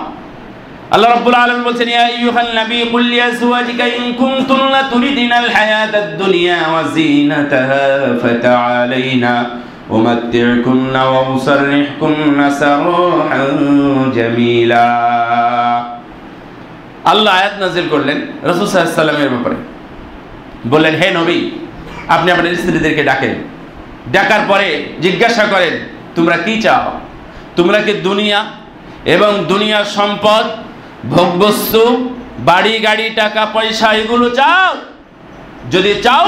A: আল্লাহ রাব্বুল আলামিন বলছেন, ইয়া আইয়ুহান নবী কুল লিআজওয়াজিকা ইন কুনতুন্না তুরিদিনাল হায়াতাদ দুনিয়া ওয়া যিনাতাহা ফাতাআলাইনা উমাত্তি'কুন্না ওয়া উসাররিহকুন্না সারাহান জামিলা। আল্লাহ আয়াত নাযিল করলেন রাসূল সাল্লাল্লাহু আলাইহি ওয়াসাল্লামের ব্যাপারে। বললেন, হে নবী, আপনি আপনার স্ত্রীদেরকে ডাকেন, ডাকার পরে জিজ্ঞাসা করেন, তোমরা কি চাও? তোমরা কি দুনিয়া এবং দুনিয়ার সম্পদ, ভোগবস্তু, বাড়ি গাড়ি, টাকা পয়সা এগুলো চাও? যদি চাও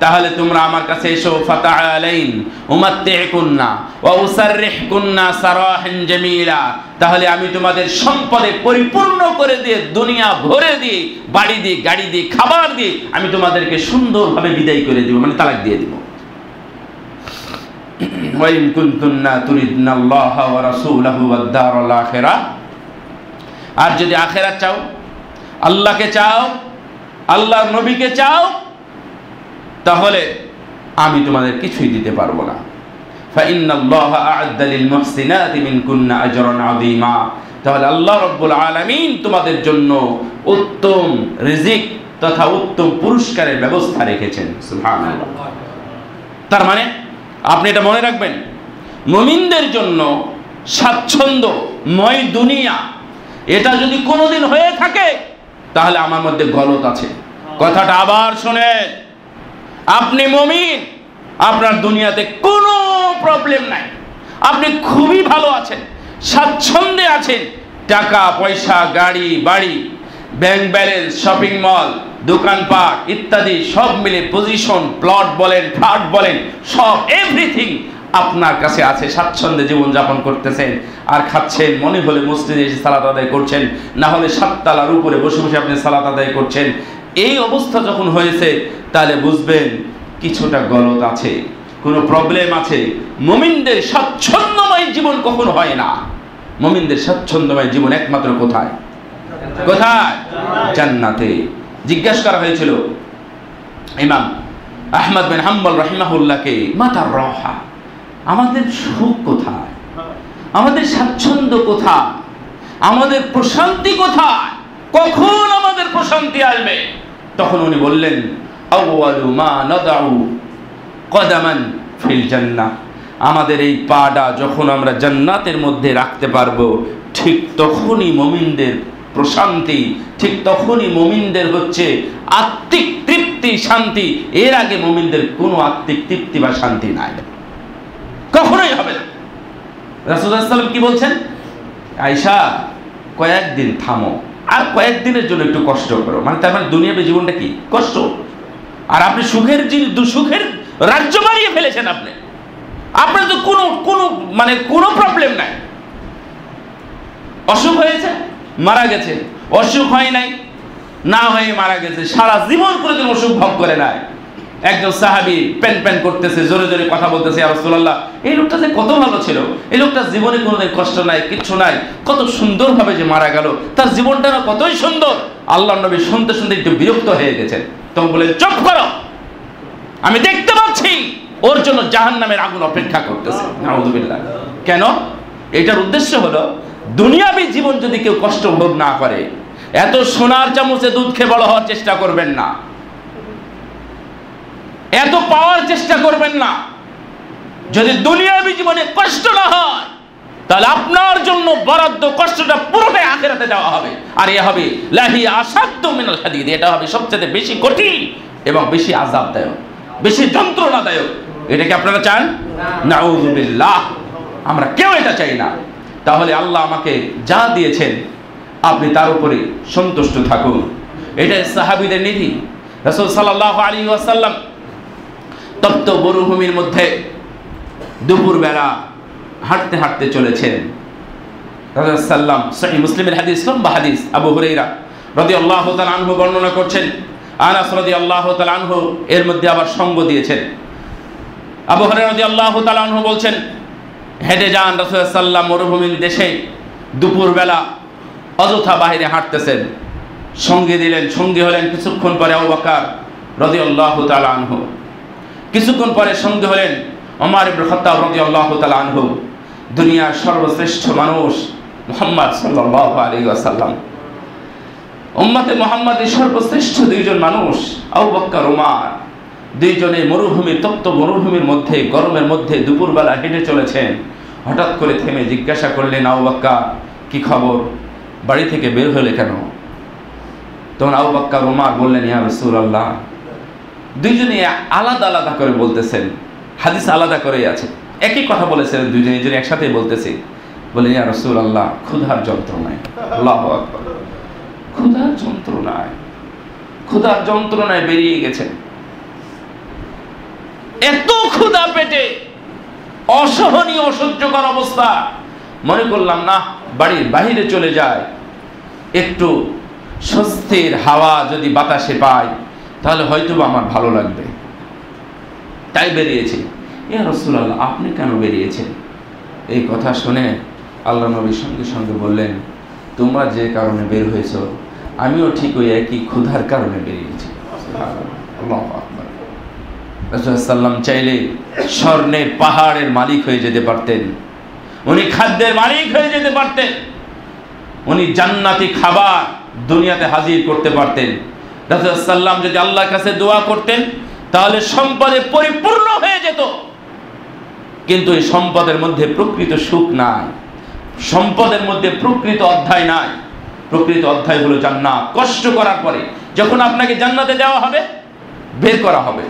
A: তাহলে তোমরা আমার কাছে এসো। ফাতাআলাইন উমাত্তি'কুন্না ওয়া উসাররিহকুন্না সারাহান জামিলা। তাহলে আমি তোমাদের সম্পদে পরিপূর্ণ করে দিয়ে, দুনিয়া ভরে দিয়ে, বাড়ি দিয়ে, গাড়ি দিয়ে, খাবার দিয়ে আমি তোমাদেরকে সুন্দরভাবে বিদায় করে দিব, মানে তালাক দিয়ে দিব। ওয়া ইন কুনতুন্না তুরিদনাল্লাহা ওয়া রাসূলাহু ওয়াদ দারাল আখিরাহ। আর যদি আখিরাত চাও, আল্লাহকে চাও, আল্লাহর নবীকে চাও, তাহলে আমি তোমাদের কিছুই দিতে পারবো না। ফাইন্নাল্লাহা আ'আদ্দা লিল মুহসিনাতি মিনকুন্না আজরান আযীমা। তাহলে আল্লাহ রাব্বুল আলামিন তোমাদের জন্য উত্তম রিজিক তথা উত্তম পুরস্কারের ব্যবস্থা রেখেছেন। সুবহানাল্লাহ। তার মানে আপনি এটা মনে রাখবেন, মুমিনদের জন্য স্বাচ্ছন্দ্যময় দুনিয়া, এটা যদি কোনোদিন হয়ে থাকে তাহলে আমার মধ্যে গলত আছে। কথাটা আবার শুনেন, আপনি মুমিন, আপনার দুনিয়াতে কোনো প্রবলেম নাই, আপনি খুবই ভালো আছেন, স্বাচ্ছন্দ্যে আছেন, টাকা পয়সা, গাড়ি বাড়ি, ব্যাংক ব্যালেন্স, শপিং মল, দোকানপাট ইত্যাদি সব মিলে পজিশন, প্লট বলেন, ফ্ল্যাট বলেন, সব এভরিথিং আপনার কাছে আছে, স্বাচ্ছন্দ্যে জীবনযাপন করতেছেন আর খাচ্ছেন, মনে হলে মসজিদে এসে সালাত আদায় করছেন, না হলে 7 তালার উপরে বসে বসে আপনি সালাত আদায় করছেন। এই অবস্থা যখন হয়েছে তাহলে বুঝবেন কিছুটা গলত আছে, কোনো প্রবলেম আছে। মুমিনদের স্বাচ্ছন্দ্যময় জীবন কখনো হয় না। মুমিনদের স্বাচ্ছন্দ্যময় জীবন একমাত্র কোথায়? কোথায়? জান্নাতে। জিজ্ঞাসা করা হয়েছিল ইমাম আহমদ বিন হাম্বল রাহিমাহুল্লাহকে, মাতার রাহা, আমাদের সুখ কোথায়, আমাদের স্বাচ্ছন্দ্য কোথায়, আমাদের প্রশান্তি কোথায়, কখন আমাদের প্রশান্তি আসবে? তখন উনি বললেন, আউয়ালু মা নাদাউ কদামান ফিল জান্নাহ। আমাদের এই পাটা যখন আমরা জান্নাতের মধ্যে রাখতে পারবো, ঠিক তখনই মুমিনদের প্রশান্তি, ঠিক তখনই মুমিনদের হচ্ছে আত্মিক তৃপ্তি, শান্তি। এর আগে মুমিনদের কোনো আত্মিক তৃপ্তি বা শান্তি নাই, কখনোই হবে না। রাসূলুল্লাহ সাল্লাল্লাহু আলাইহি ওয়াসাল্লাম কি বলছেন? আয়েশা, কয়েকদিন থামো, আর কয়েকদিনের জন্য একটু কষ্ট করো। মানে তার মানে দুনিয়ার জীবনটা কি কষ্ট, আর আপনি সুখের সুখের রাজ্য বানিয়ে ফেলেছেন। আপনার তো কোনো প্রবলেম নাই। অসুখ হয়েছে, মারা গেছে, অসুখ হয় নাই, না হয়ে মারা গেছে, সারা জীবন কোনোদিন অসুখ ভোগ করে নাই। একজন সাহাবী প্যান করতেছে, জোরে জোরে কথা বলতেছে, ইয়া রাসূলুল্লাহ, এই লোকটা যে কত ভালো ছিল, এই লোকটার জীবনে কোনোদিন কষ্ট নাই, কিচ্ছু নাই, কত সুন্দরভাবে যে মারা গেল, তার জীবনটা না কতই সুন্দর। আল্লাহর নবী শুনতে শুনতে একটু বিরক্ত হয়ে গেছেন, তখন বলে, চুপ করো, আমি দেখতে পাচ্ছি ওর জন্য জাহান্নামের আগুন অপেক্ষা করতেছে। নাউযুবিল্লাহ। কেন? এটার উদ্দেশ্য হলো, দুনিয়াবী জীবন যদি কেউ কষ্ট ভোগ না করে, এত সোনার চামচে দুধ খেয়ে বড় হওয়ার চেষ্টা করবেন না, এত পাওয়ার চেষ্টা করবেন না। যদি দুনিয়াবী জীবনে কষ্ট না হয়, তাহলে আপনার জন্য বরাদ্দ কষ্টটা পুরোটাই আখিরাতে দেওয়া হবে। আর এ হবে লাহি আসাদ্দু মিনাল হাদিদ, এটা হবে সবচেয়ে বেশি কঠিন এবং বেশি আযাবদায়ক, বেশি যন্ত্রণাদায়ক। এটা কি আপনারা চান? নাউযুবিল্লাহ, আমরা কেউ এটা চাই না। তাহলে আল্লাহ আমাকে যা দিয়েছেন আপনি তার উপরে সন্তুষ্ট থাকুন। এটাই সাহাবীদের নীতি। রাসূল সাল্লাল্লাহু আলাইহি ওয়াসাল্লাম তপ্ত মরুভূমির মধ্যে দুপুরবেলা হাঁটতে হাঁটতে চলেছেন। রাসূল সাল্লাম সহিহ মুসলিমের হাদিস, লম্বা হাদিস, আবু হুরায়রা রাদিয়াল্লাহু তাআলা আনহু বর্ণনা করছেন, আনাস রাদিয়াল্লাহু তাআলা আনহু এর মধ্যে আবার সঙ্গ দিয়েছেন। আবু হুরায়রা রাদিয়াল্লাহু তাআলা আনহু বলছেন, হেঁটে যান রাসূল সাল্লাম মরুভূমির দেশে দুপুরবেলা অযথা বাইরে হাঁটতেছেন। সঙ্গী দিলেন, সঙ্গী হলেন কিছুক্ষণ পরে আবু বকর রাদিয়াল্লাহু তাআলা আনহু, কিছুক্ষণ পরে সঙ্গী হলেন ওমর ইবনে খাত্তাব রাদিয়াল্লাহু তাআলা আনহু। দুনিয়ার সর্বশ্রেষ্ঠ মানুষ মুহাম্মদ সাল্লাল্লাহু আলাইহি ওয়াসাল্লাম, উম্মতে মুহাম্মাদের সর্বশ্রেষ্ঠ দুইজন মানুষ আবু বকর ওমর, দুইজনে মরুভূমির তপ্ত মরুভূমির মধ্যে গরমের মধ্যে দুপুরবেলা হেঁটে চলেছেন। হঠাৎ করে থেমে জিজ্ঞাসা করলেন, আবু বকর কি খবর, বাড়ি থেকে বের হলে কেন? তখন আবু বকর ওমর বললেন, ইয়া রাসূলুল্লাহ। দুইজনে আলাদা আলাদা করে বলতেছেন, হাদিস আলাদা করেই আছে, একই কথা বলেছেন দুইজনে একসাথে বলতেছে। বললেন, ইয়া রাসূলুল্লাহ, ক্ষুধার যন্ত্রণায়। আল্লাহু আকবার, ক্ষুধার যন্ত্রণায়, ক্ষুধার যন্ত্রণায় বেরিয়ে গেছেন। এত ক্ষুধা পেটে, অসহনীয় অসহ্যকর অবস্থা। মনে করলাম না, বাড়ির বাহিরে চলে যায়, একটু স্বস্তির হাওয়া যদি বাতাসে পাই তাহলে হয়তো আমার ভালো লাগবে, তাই বেরিয়েছি। ইয়া রাসূলুল্লাহ, আপনি কেন বেরিয়েছেন? এই কথা শুনে আল্লাহ নবী সঙ্গে সঙ্গে বললেন, তোমরা যে কারণে বের হয়েছ আমিও ঠিক ওই একই ক্ষুধার কারণে বেরিয়েছি। আল্লাহু আকবার। রাসূল সাল্লাম চাইলে স্বর্ণের পাহাড়ের মালিক হয়ে যেতে পারতেন, উনি খাদ্যের মালিক হয়ে যেতে পারতেন, উনি জান্নাতি খাবার দুনিয়াতে হাজির করতে পারতেন। রাসূল সাল্লাম যদি আল্লাহর কাছে দোয়া করতেন তাহলে সম্পদে পরিপূর্ণ হয়ে যেত। কিন্তু এই সম্পদের মধ্যে প্রকৃত সুখ নাই, সম্পদের মধ্যে প্রকৃত অধ্যায় নাই। প্রকৃত অধ্যায় হলো জান্নাত। কষ্ট করার পরে যখন আপনাকে জান্নাতে দেওয়া হবে, বের করা হবে,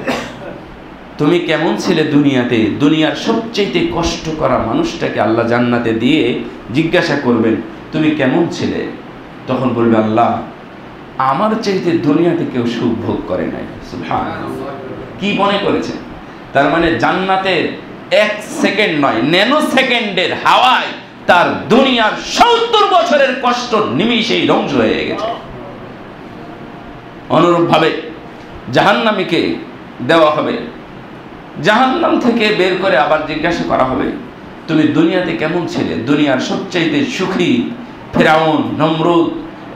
A: তুমি কেমন ছিলে দুনিয়াতে, দুনিয়ার সবচেয়ে কষ্ট করা মানুষটাকে আল্লাহ জান্নাতে দিয়ে জিজ্ঞাসা করবেন, তুমি কেমন ছিলে? তখন বলবে, আল্লাহ, আমার চাইতে দুনিয়াতে কেউ সুখ ভোগ করে নাই। সুবহানাল্লাহ। কি মনে করেছে? তার মানে জান্নাতের 1 সেকেন্ড নয়, ন্যানো সেকেন্ডের হাওয়ায় তার দুনিয়ার 70 বছরের কষ্ট নিমিষেই ধ্বংস হয়ে গেছে। অনুরূপভাবে জাহান্নামীকে দেওয়া হবে, জাহান্নাম থেকে বের করে আবার জিজ্ঞাসা করা হবে, তুমি দুনিয়াতে কেমন ছিলে? দুনিয়ার সবচাইতে সুখী ফেরাউন, নমরুদ,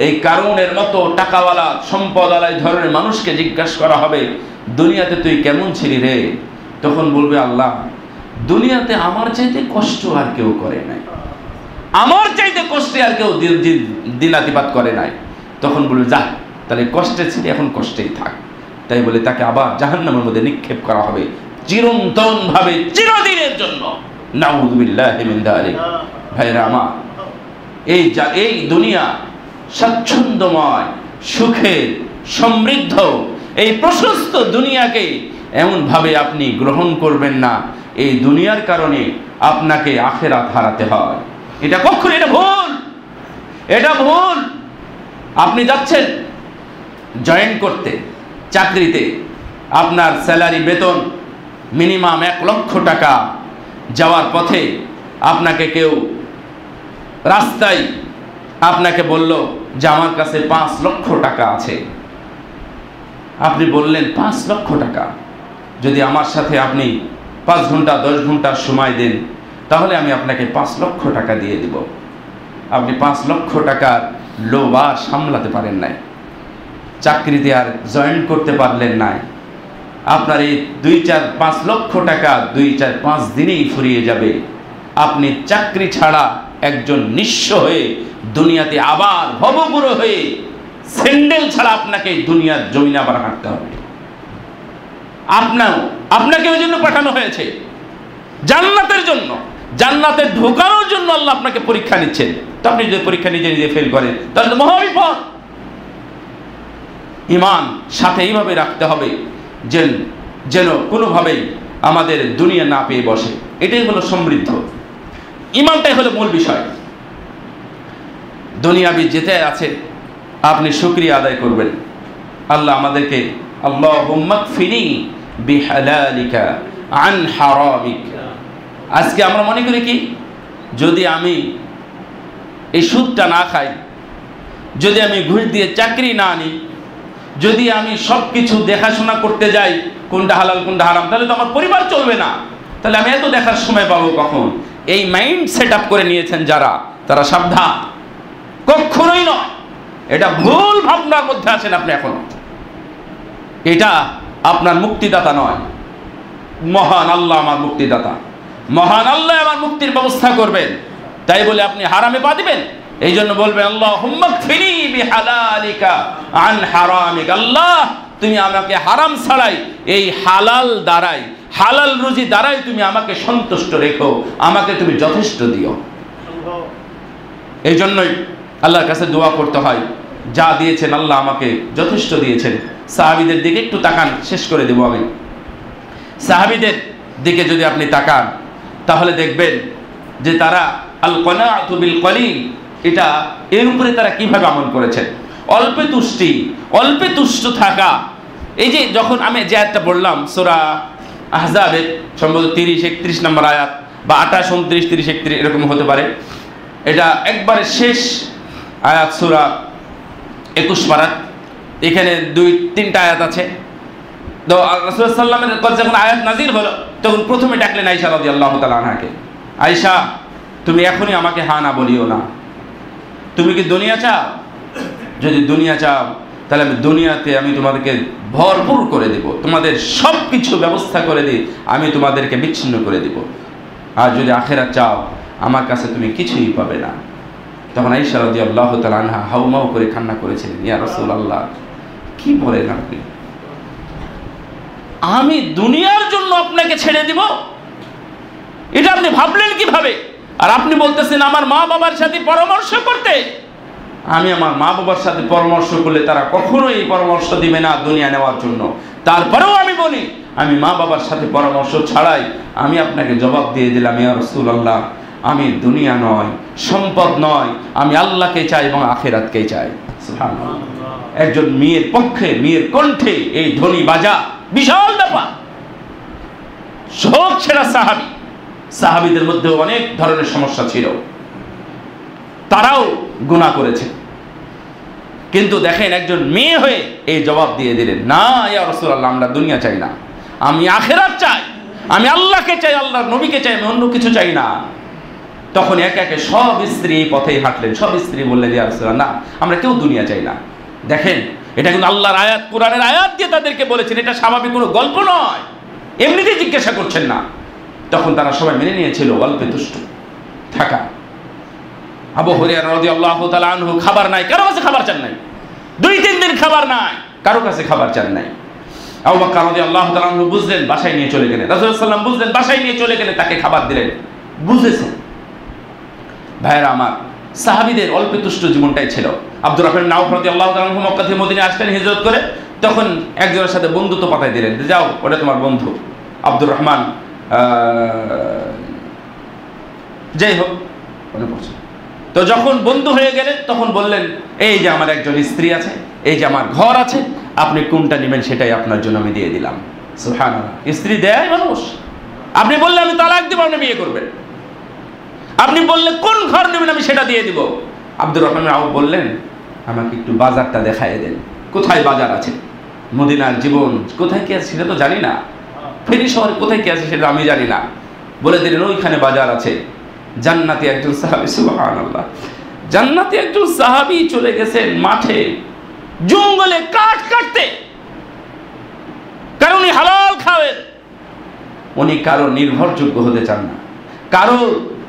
A: এই কারুনের মতো টাকাওয়ালা সম্পদওয়ালা ধরনের মানুষকে জিজ্ঞাসা করা হবে, দুনিয়াতে তুই কেমন ছিলি রে? তখন বলবে, আল্লাহ, দুনিয়াতে আমার চাইতে কষ্ট আর কেউ করে নাই, আমার চাইতে কষ্টে আর কেউ দিনাতিপাত করে নাই। তখন বলবে, যা, তাহলে কষ্টে ছিলি, এখন কষ্টেই থাক। তাই বলে তাকে আবার জাহান্নামের মধ্যে নিক্ষেপ করা হবে চিরন্তন ভাবে, চিরদিনের জন্য। নাউযুবিল্লাহি মিন যালিক। ভাইরা আমার, এই দুনিয়া স্বাচ্ছন্দ্যময়, সুখের, সমৃদ্ধ, এই প্রশস্ত দুনিয়াকে এমন ভাবে আপনি গ্রহণ করবেন না এই দুনিয়ার কারণে আপনাকে আখিরাত হারাতে হয়। এটা কখনো, এটা ভুল, এটা ভুল। আপনি যাচ্ছেন জয়েন করতে চাকরিতে, আপনার স্যালারি বেতন মিনিমাম 1 লক্ষ টাকা। যাওয়ার পথে আপনাকে কেউ রাস্তায় আপনাকে বলল যে আমার কাছে 5 লক্ষ টাকা আছে। আপনি বললেন, 5 লক্ষ টাকা, যদি আমার সাথে আপনি 5 ঘন্টা 10 ঘন্টা সময় দেন তাহলে আমি আপনাকে 5 লক্ষ টাকা দিয়ে দিব। আপনি 5 লক্ষ টাকার লোভ আর সামলাতে পারেন নাই, চাকরিতে আর জয়েন করতে পারলেন না। আপনার এই 2-4-5 লক্ষ টাকা 2-4-5 দিনেই ফুরিয়ে যাবে। আপনি চাকরি ছাড়া একজন নিঃস্ব হয়ে দুনিয়াতে আবার ভবঘুরে হয়ে স্যান্ডেল ছাড়া আপনাকে দুনিয়ার জমিনে আবার হাঁটতে হবে। আপনাকে ওই জন্য পাঠানো হয়েছে, জান্নাতের জন্য। জান্নাতে ঢোকানোর জন্য আল্লাহ আপনাকে পরীক্ষা নিচ্ছেন। তো আপনি যদি পরীক্ষা নিজে নিজে ফেল করেন তাহলে তো মহাবিপদ। ঈমান সাথে এইভাবে রাখতে হবে যেন কোনোভাবেই আমাদের দুনিয়া না পেয়ে বসে। এটাই হলো সমৃদ্ধ। ঈমানটাই হলো মূল বিষয়। দুনিয়াবি যেতে আছে আপনি শুকরিয়া আদায় করবেন। আল্লাহ আমাদেরকে আল্লাহুম্মা গফিরনি বিহালালিকা আন হারামিক। আজকে আমরা মনে করি কি, যদি আমি এই সুদটা না খাই, যদি আমি ঘুষ দিয়ে চাকরি না নিই, যদি আমি সব কিছু দেখাশোনা করতে যাই কোনটা হালাল কোনটা হারাম, তাহলে তো আমার পরিবার চলবে না। তাহলে আমি এত দেখার সময় পাবো কখন? এই মাইন্ড সেট আপ করে নিয়েছেন যারা, তারা সাবধান। কখনোই নয়, এটা ভুল ভাবনার মধ্যে আছেন আপনি এখন। এটা আপনার মুক্তিদাতা নয়। মহান আল্লাহ আমার মুক্তিদাতা, মহান আল্লাহ আমার মুক্তির ব্যবস্থা করবেন। তাই বলে আপনি হারামে পা দিবেন? এই জন্য বলবেন আল্লাহুম্মা গফিরনি বিহালালিকা আন হারামিক। আল্লাহ তুমি আমাকে হারাম ছাড়াই এই হালাল দ্বারাই, হালাল রুজি দ্বারাই তুমি আমাকে সন্তুষ্ট রেখো, আমাকে তুমি যথেষ্ট দিও। এই জন্যই আল্লাহর কাছে দোয়া করতে হয়, যা দিয়েছেন আল্লাহ আমাকে যথেষ্ট দিয়েছেন। সাহাবীদের দিকে একটু তাকান, শেষ করে দেব আমি। সাহাবীদের দিকে যদি আপনি তাকান তাহলে দেখবেন যে তারা আল কনাআতু বিল কলিল, এটা এর উপরে তারা কিভাবে আমল করেছেন। অল্পে তুষ্টি, অল্পে তুষ্ট থাকা। এই যে যখন আমি যে আয়াতটা বললাম সূরা আহজাবের সম্ভবত 30-31 নম্বর আয়াত বা 28, 29, 30, 31 এরকম হতে পারে। এটা একবারে শেষ আয়াত সূরা 21 পারা। এখানে 2-3টা আয়াত আছে। তো রাসূল সাল্লাল্লাহু আলাইহি ওয়াসাল্লামের কাছে যখন আয়াত নাযিল হলো তখন প্রথমে ডাকলেন আয়েশা রাদিয়াল্লাহু তাআলা আনহাকে। আয়েশা, তুমি এখনই আমাকে হা না বলিও না। তুমি কি দুনিয়া চাও? যদি দুনিয়া চাও তাহলে আমি দুনিয়াতে আমি তোমাদেরকে ভরপুর করে দেব, তোমাদের সব কিছু ব্যবস্থা করে দিই, আমি তোমাদেরকে বিচ্ছিন্ন করে দেব। আর যদি আখিরাত চাও আমার কাছে তুমি কিছুই পাবে না। তখন আয়েশা রাদিয়াল্লাহু তাআলা আনহা হাউমাউ করে কান্না করেছিলেন, ইয়া রাসূলুল্লাহ, কি বলেন আপনি? আমি দুনিয়ার জন্য আপনাকে ছেড়ে দিব? এটা আপনি ভাবলেন কিভাবে? আর আপনি বলতেছেন আমার মা বাবার সাথে পরামর্শ করতে। আমি আমার মা বাবার সাথে পরামর্শ করলে তারা কখনোই এই পরামর্শ দিবে না দুনিয়া নেওয়ার জন্য। তারপরেও আমি বলি, আমি মা বাবার সাথে পরামর্শ ছাড়াই আমি আপনাকে জবাব দিয়ে দিলাম, ইয়া রাসূলুল্লাহ, আমি দুনিয়া নয়, সম্পদ নয়, আমি আল্লাহকে চাই এবং আখিরাতকেই চাই। সুবহানাল্লাহ। একজন মেয়ের পক্ষে, মেয়ের কণ্ঠে এই ধ্বনি বাজা বিশাল ব্যাপার। শোক ছেড়া সাহাবী, সাহাবীদের মধ্যে অনেক ধরনের সমস্যা ছিল, তারাও গুনাহ করেছে, কিন্তু দেখেন একজন মেয়ে হয়ে এই জবাব দিয়ে দিলেন, না ইয়া রাসূলুল্লাহ, আমরা দুনিয়া চাই না, আমি আখিরাত চাই, আমি আল্লাহকে চাই, আল্লাহর নবীকে চাই, আমি অন্য কিছু চাই না। তখন একে একে সব স্ত্রী এই পথেই হাঁটলেন। সব স্ত্রী বললেন, ইয়া রাসূলুল্লাহ, না, আমরা কেউ দুনিয়া চাই না। দেখেন, এটা কিন্তু আল্লাহর আয়াত, কোরআনের আয়াত দিয়ে তাদেরকে বলেছেন। এটা স্বাভাবিক কোনো গল্প নয়, এমনিতেই জিজ্ঞাসা করছেন না। তখন তারা সবাই মেনে নিয়েছিল অল্পে তুষ্ট থাকা। আবু হুরায়রা রাদিয়াল্লাহু তাআলা আনহু খাবার নাই, কারো কাছে খাবার চান নাই, 2-3 দিন খাবার নাই, কারো কাছে খাবার চান নাই। আবু বকর রাদিয়াল্লাহু তাআলা আনহু বুঝলেন, বাসায় নিয়ে চলে গেলেন। রাসূলুল্লাহ সাল্লাল্লাহু আলাইহি ওয়াসাল্লাম বুঝলেন, বাসায় নিয়ে চলে গেলেন, তাকে খাবার দিলেন। বুঝেছেন ভাইরা আমার, সাহাবীদের অল্পে তুষ্ট জীবনটাই ছিল। আব্দুর রাহমান নাওফ রাদিয়াল্লাহু তাআলা আনহু মক্কা থেকে মদিনায় আসলেন হিজরত করে। তখন একজনের সাথে বন্ধুত্ব পাতায় দিলেন, যাও, ওটা তোমার বন্ধু আব্দুর রহমান, যাই হোক। তো যখন বন্ধু হয়ে গেলেন তখন বললেন, এই যে আমার একজন স্ত্রী আছে, এই যে আমার ঘর আছে, আপনি কোনটা নেবেন সেটাই আপনার জন্য আমি দিয়ে দিলাম। সুবহানাল্লাহ। স্ত্রী দেয় মানুষ। আপনি বললে আমি তালাক দিব, আপনি বিয়ে করবেন। আপনি বললে কোন ঘর নেবেন আমি সেটা দিয়ে দিব। আব্দুর রহমান আউফ বললেন, আমাকে একটু বাজারটা দেখায় দেন, কোথায় বাজার আছে, মদিনার জীবন কোথায় কি আছে সেটা তো জানি না, ফেনী শহরে কোথায় কি আছে সেটা আমি জানি না। বলে দিলেন, ওইখানে বাজার আছে। জান্নাতি একজন সাহাবী, সুবহানাল্লাহ, জান্নাতি একজন সাহাবী চলে গেছেন মাঠে, জঙ্গলে কাঠ কাটতে, কারণ উনি হালাল খাবেন। উনি কারো নির্ভরযোগ্য হতে চান না,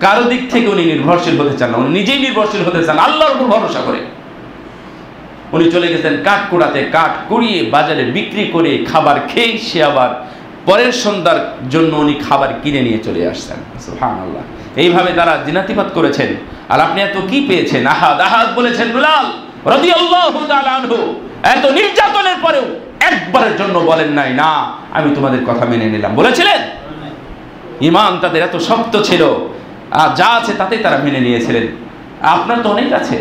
A: কারো দিক থেকে উনি নির্ভরশীল হতে চান না, উনি নিজেই নির্ভরশীল হতে চান, আল্লাহর উপর ভরসা করে। উনি চলে গেছেন কাঠ কুড়াতে, কাঠ কুড়িয়ে বাজারে বিক্রি করে খাবার খেয়ে সে আবার পরের সন্ধ্যার জন্য উনি খাবার কিনে নিয়ে চলে আসছেন। সুবহানাল্লাহ। এইভাবে তারা জিনাতিপাত করেছেন। আর আপনি এত কি পেয়েছেন? আহাদ আহাদ বলেছেন বিলাল রাদিয়াল্লাহু তাআলা আনহু। এত নির্যাতনের পরেও একবারের জন্য বলেন নাই না আমি তোমাদের কথা মেনে নিলাম, বলেছিলেন? ঈমান তাদের এত শক্ত ছিল, আর যা আছে তাতেই তারা মেনে নিয়েছিলেন। আপনার তো অনেক আছে,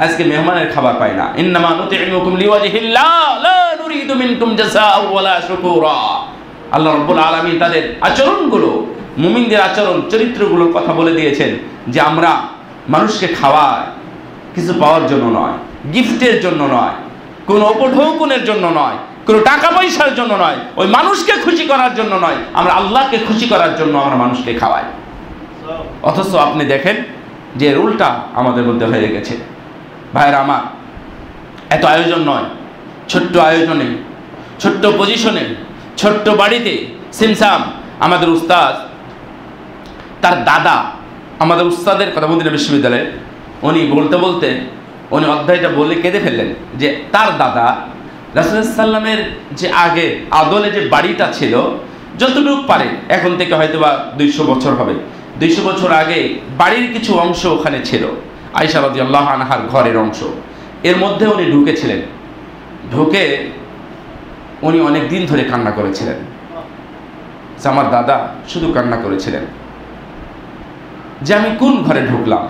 A: আজকে মেহমানের খাবার পায় না। ইন্নামা নুতিমুকুম লিওয়াজহিল্লাহ লা নুরিদু মিনকুম জাযাআ ওয়ালা শুকুরা। আল্লাহ রাব্বুল আলামিন তাদের আচরণগুলো, মুমিনদের আচরণ চরিত্রগুলোর কথা বলে দিয়েছেন যে আমরা মানুষকে খাওয়াই কিছু পাওয়ার জন্য নয়, গিফটের জন্য নয়, কোনো উপঢৌকনের জন্য নয়, কোনো টাকা পয়সার জন্য নয়, ওই মানুষকে খুশি করার জন্য নয়, আমরা আল্লাহকে খুশি করার জন্য আমরা মানুষকে খাওয়াই। অথচ আপনি দেখেন যে এর উল্টা আমাদের মধ্যে হয়ে গেছে। ভাইয়েরা আমার, এত আয়োজন নয়, ছোট্ট আয়োজনে, ছোট্ট পজিশনে, ছোট্ট বাড়িতে সিমসাম আমাদের উস্তাদ, তার দাদা, আমাদের উস্তাদের কথা মদিনা বিশ্ববিদ্যালয়ে, উনি বলতে বলতে উনি অধ্যায়টা বলে কেঁদে ফেললেন যে তার দাদা রাসূলুল্লাহ সাল্লাল্লাহু আলাইহি ওয়াসাল্লামের যে আগে আদলে যে বাড়িটা ছিল, যতটুকু পারে, এখন থেকে হয়তো বা 200 বছর হবে, 200 বছর আগে বাড়ির কিছু অংশ ওখানে ছিল, আয়েশা রাদিয়াল্লাহু আনহার ঘরের অংশ। এর মধ্যে উনি ঢুকেছিলেন, ঢুকে উনি অনেক দিন ধরে কান্না করেছিলেন। আমার দাদা শুধু কান্না করেছিলেন যে আমি কোন ঘরে ঢুকলাম,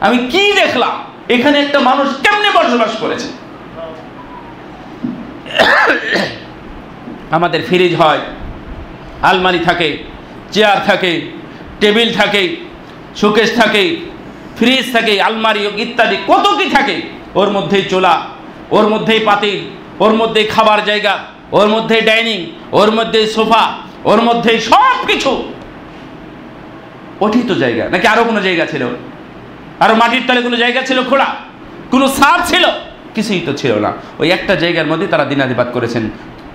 A: আমি কি দেখলাম, এখানে একটা মানুষ কেমনে বসবাস করেছে। আমাদের ফ্রিজ হয়, আলমারি থাকে, চেয়ার থাকে, টেবিল থাকে, শোকেস থাকে, ফ্রিজ থাকে, আলমারি ইত্যাদি কত কি থাকে। ওর মধ্যেই চুলা, ওর মধ্যেই পাতিল, ওর মধ্যেই খাবার জায়গা, ওর মধ্যেই ডাইনিং, ওর মধ্যেই সোফা, ওর মধ্যেই সব কিছু। ওঠি তো জায়গা নাকি আরো কোনো জায়গা ছিল? আরো মাটির তলে কোনো জায়গা ছিল খোলা? কোনো ছাদ ছিল? কিছুই তো ছিল না। ওই একটা জায়গার মধ্যে তারা দিনাতিপাত করেছেন।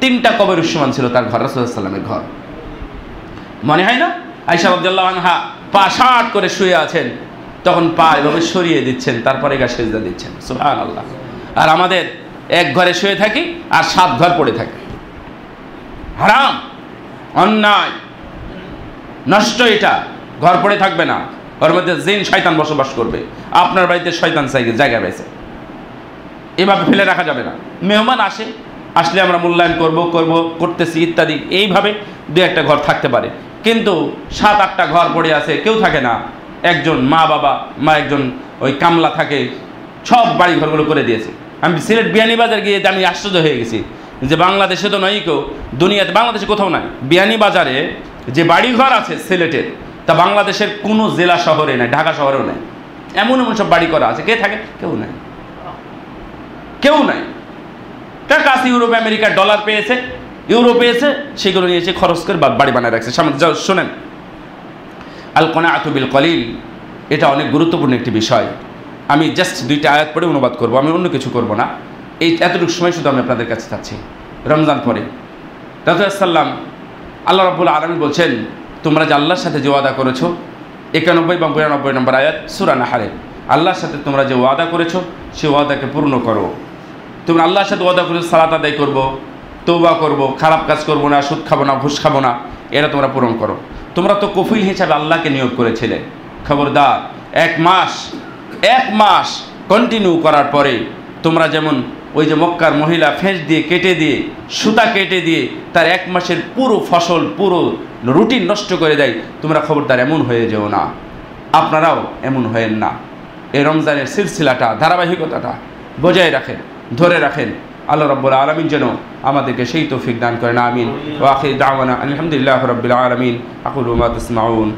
A: 3টা কবর সমান ছিল তার ঘর, রাসূলুল্লাহ সাল্লাল্লাহু আলাইহি ওয়াসাল্লামের ঘর। মনে হয় না? আয়েশা রাদিয়াল্লাহু আনহা পা শাট করে শুয়ে আছেন, তখন পা এভাবে সরিয়ে দিচ্ছেন, তারপরে গা সেজদা দিচ্ছেন। সুবহানাল্লাহ। আর আমাদের এক ঘরে শুয়ে থাকি আর 7 ঘর পড়ে থাকে। হারাম, অন্যায়, নষ্ট। এটা ঘর পড়ে থাকবে না, ওর মধ্যে জিন শয়তান বসবাস করবে। আপনার বাড়িতে শয়তান জায়গা পেয়েছে, এভাবে ফেলে রাখা যাবে না। মেহমান আসলে আমরা মূল্যায়ন করতেছি ইত্যাদি, এইভাবে 2-1টা ঘর থাকতে পারে, কিন্তু 7-8টা ঘর পড়ে আছে, কেউ থাকে না। একজন মা বাবা, একজন ওই কামলা থাকে, সব বাড়ি ঘরগুলো করে দিয়েছে। আমি সিলেট বিয়ানীবাজার গিয়ে আমি আশ্চর্য হয়ে গেছি যে বাংলাদেশে তো নয়, কেউ দুনিয়াতে, বাংলাদেশে কোথাও নাই। বিয়ানীবাজারে যে বাড়িঘর আছে সিলেটের, তা বাংলাদেশের কোনো জেলা শহরে নাই, ঢাকা শহরেও নাই। এমন এমন সব বাড়ি করা আছে, কে থাকে? কেউ নাই, কেউ নাই। টাকা আছে, ইউরোপ আমেরিকার ডলার পেয়েছে, ইউরো পেয়েছে, সেগুলো নিয়ে এসে খরচ করে বাড়ি বানায় রাখছে। সামনে যাও, শোনেন, আল কনাআতু বিল কলিল, এটা অনেক গুরুত্বপূর্ণ একটি বিষয়। আমি জাস্ট 2টা আয়াত পড়ে অনুবাদ করব, আমি অন্য কিছু করব না। এই এতটুকু সময় শুধু আমি আপনাদের কাছে চাচ্ছি। রমজান পরে রাসূলুল্লাহ সাল্লাম, আল্লাহ রাব্বুল আলামিন বলছেন, তোমরা যে আল্লাহর সাথে যে ওয়াদা করেছো, 91 এবং 92 নম্বর আয়াত সূরা নাহলে, আল্লাহর সাথে তোমরা যে ওয়াদা করেছো সেই ওয়াদাকে পূর্ণ করো। তোমরা আল্লাহর সাথে ওয়াদা করেছো সালাত আদায় করবো, তওবা করবো, খারাপ কাজ করবো না, সুদ খাবো না, ঘুষ খাবো না, এরা তোমরা পূরণ করো। তোমরা তো কফিল হিসাবে আল্লাহকে নিয়োগ করেছিলে, খবরদার 1 মাস কন্টিনিউ করার পরে তোমরা যেমন ওই যে মক্কার মহিলা ফেঁস দিয়ে কেটে দিয়ে, সুতা কেটে দিয়ে তার 1 মাসের পুরো ফসল, পুরো রুটিন নষ্ট করে দেয়, তোমরা খবরদার এমন হয়ে যেও না। আপনারাও এমন হয়েন না। এই রমজানের সিলসিলাটা, ধারাবাহিকতাটা বজায় রাখেন, ধরে রাখেন। আল্লাহ রাব্বুল আলামিন যেন আমাদেরকে সেই তৌফিক দান করেন। আমিন। ওয়া আখির দাওয়ানা আলহামদুলিল্লাহি রাব্বিল আলামিন। আকুলু মা তাসমাউন।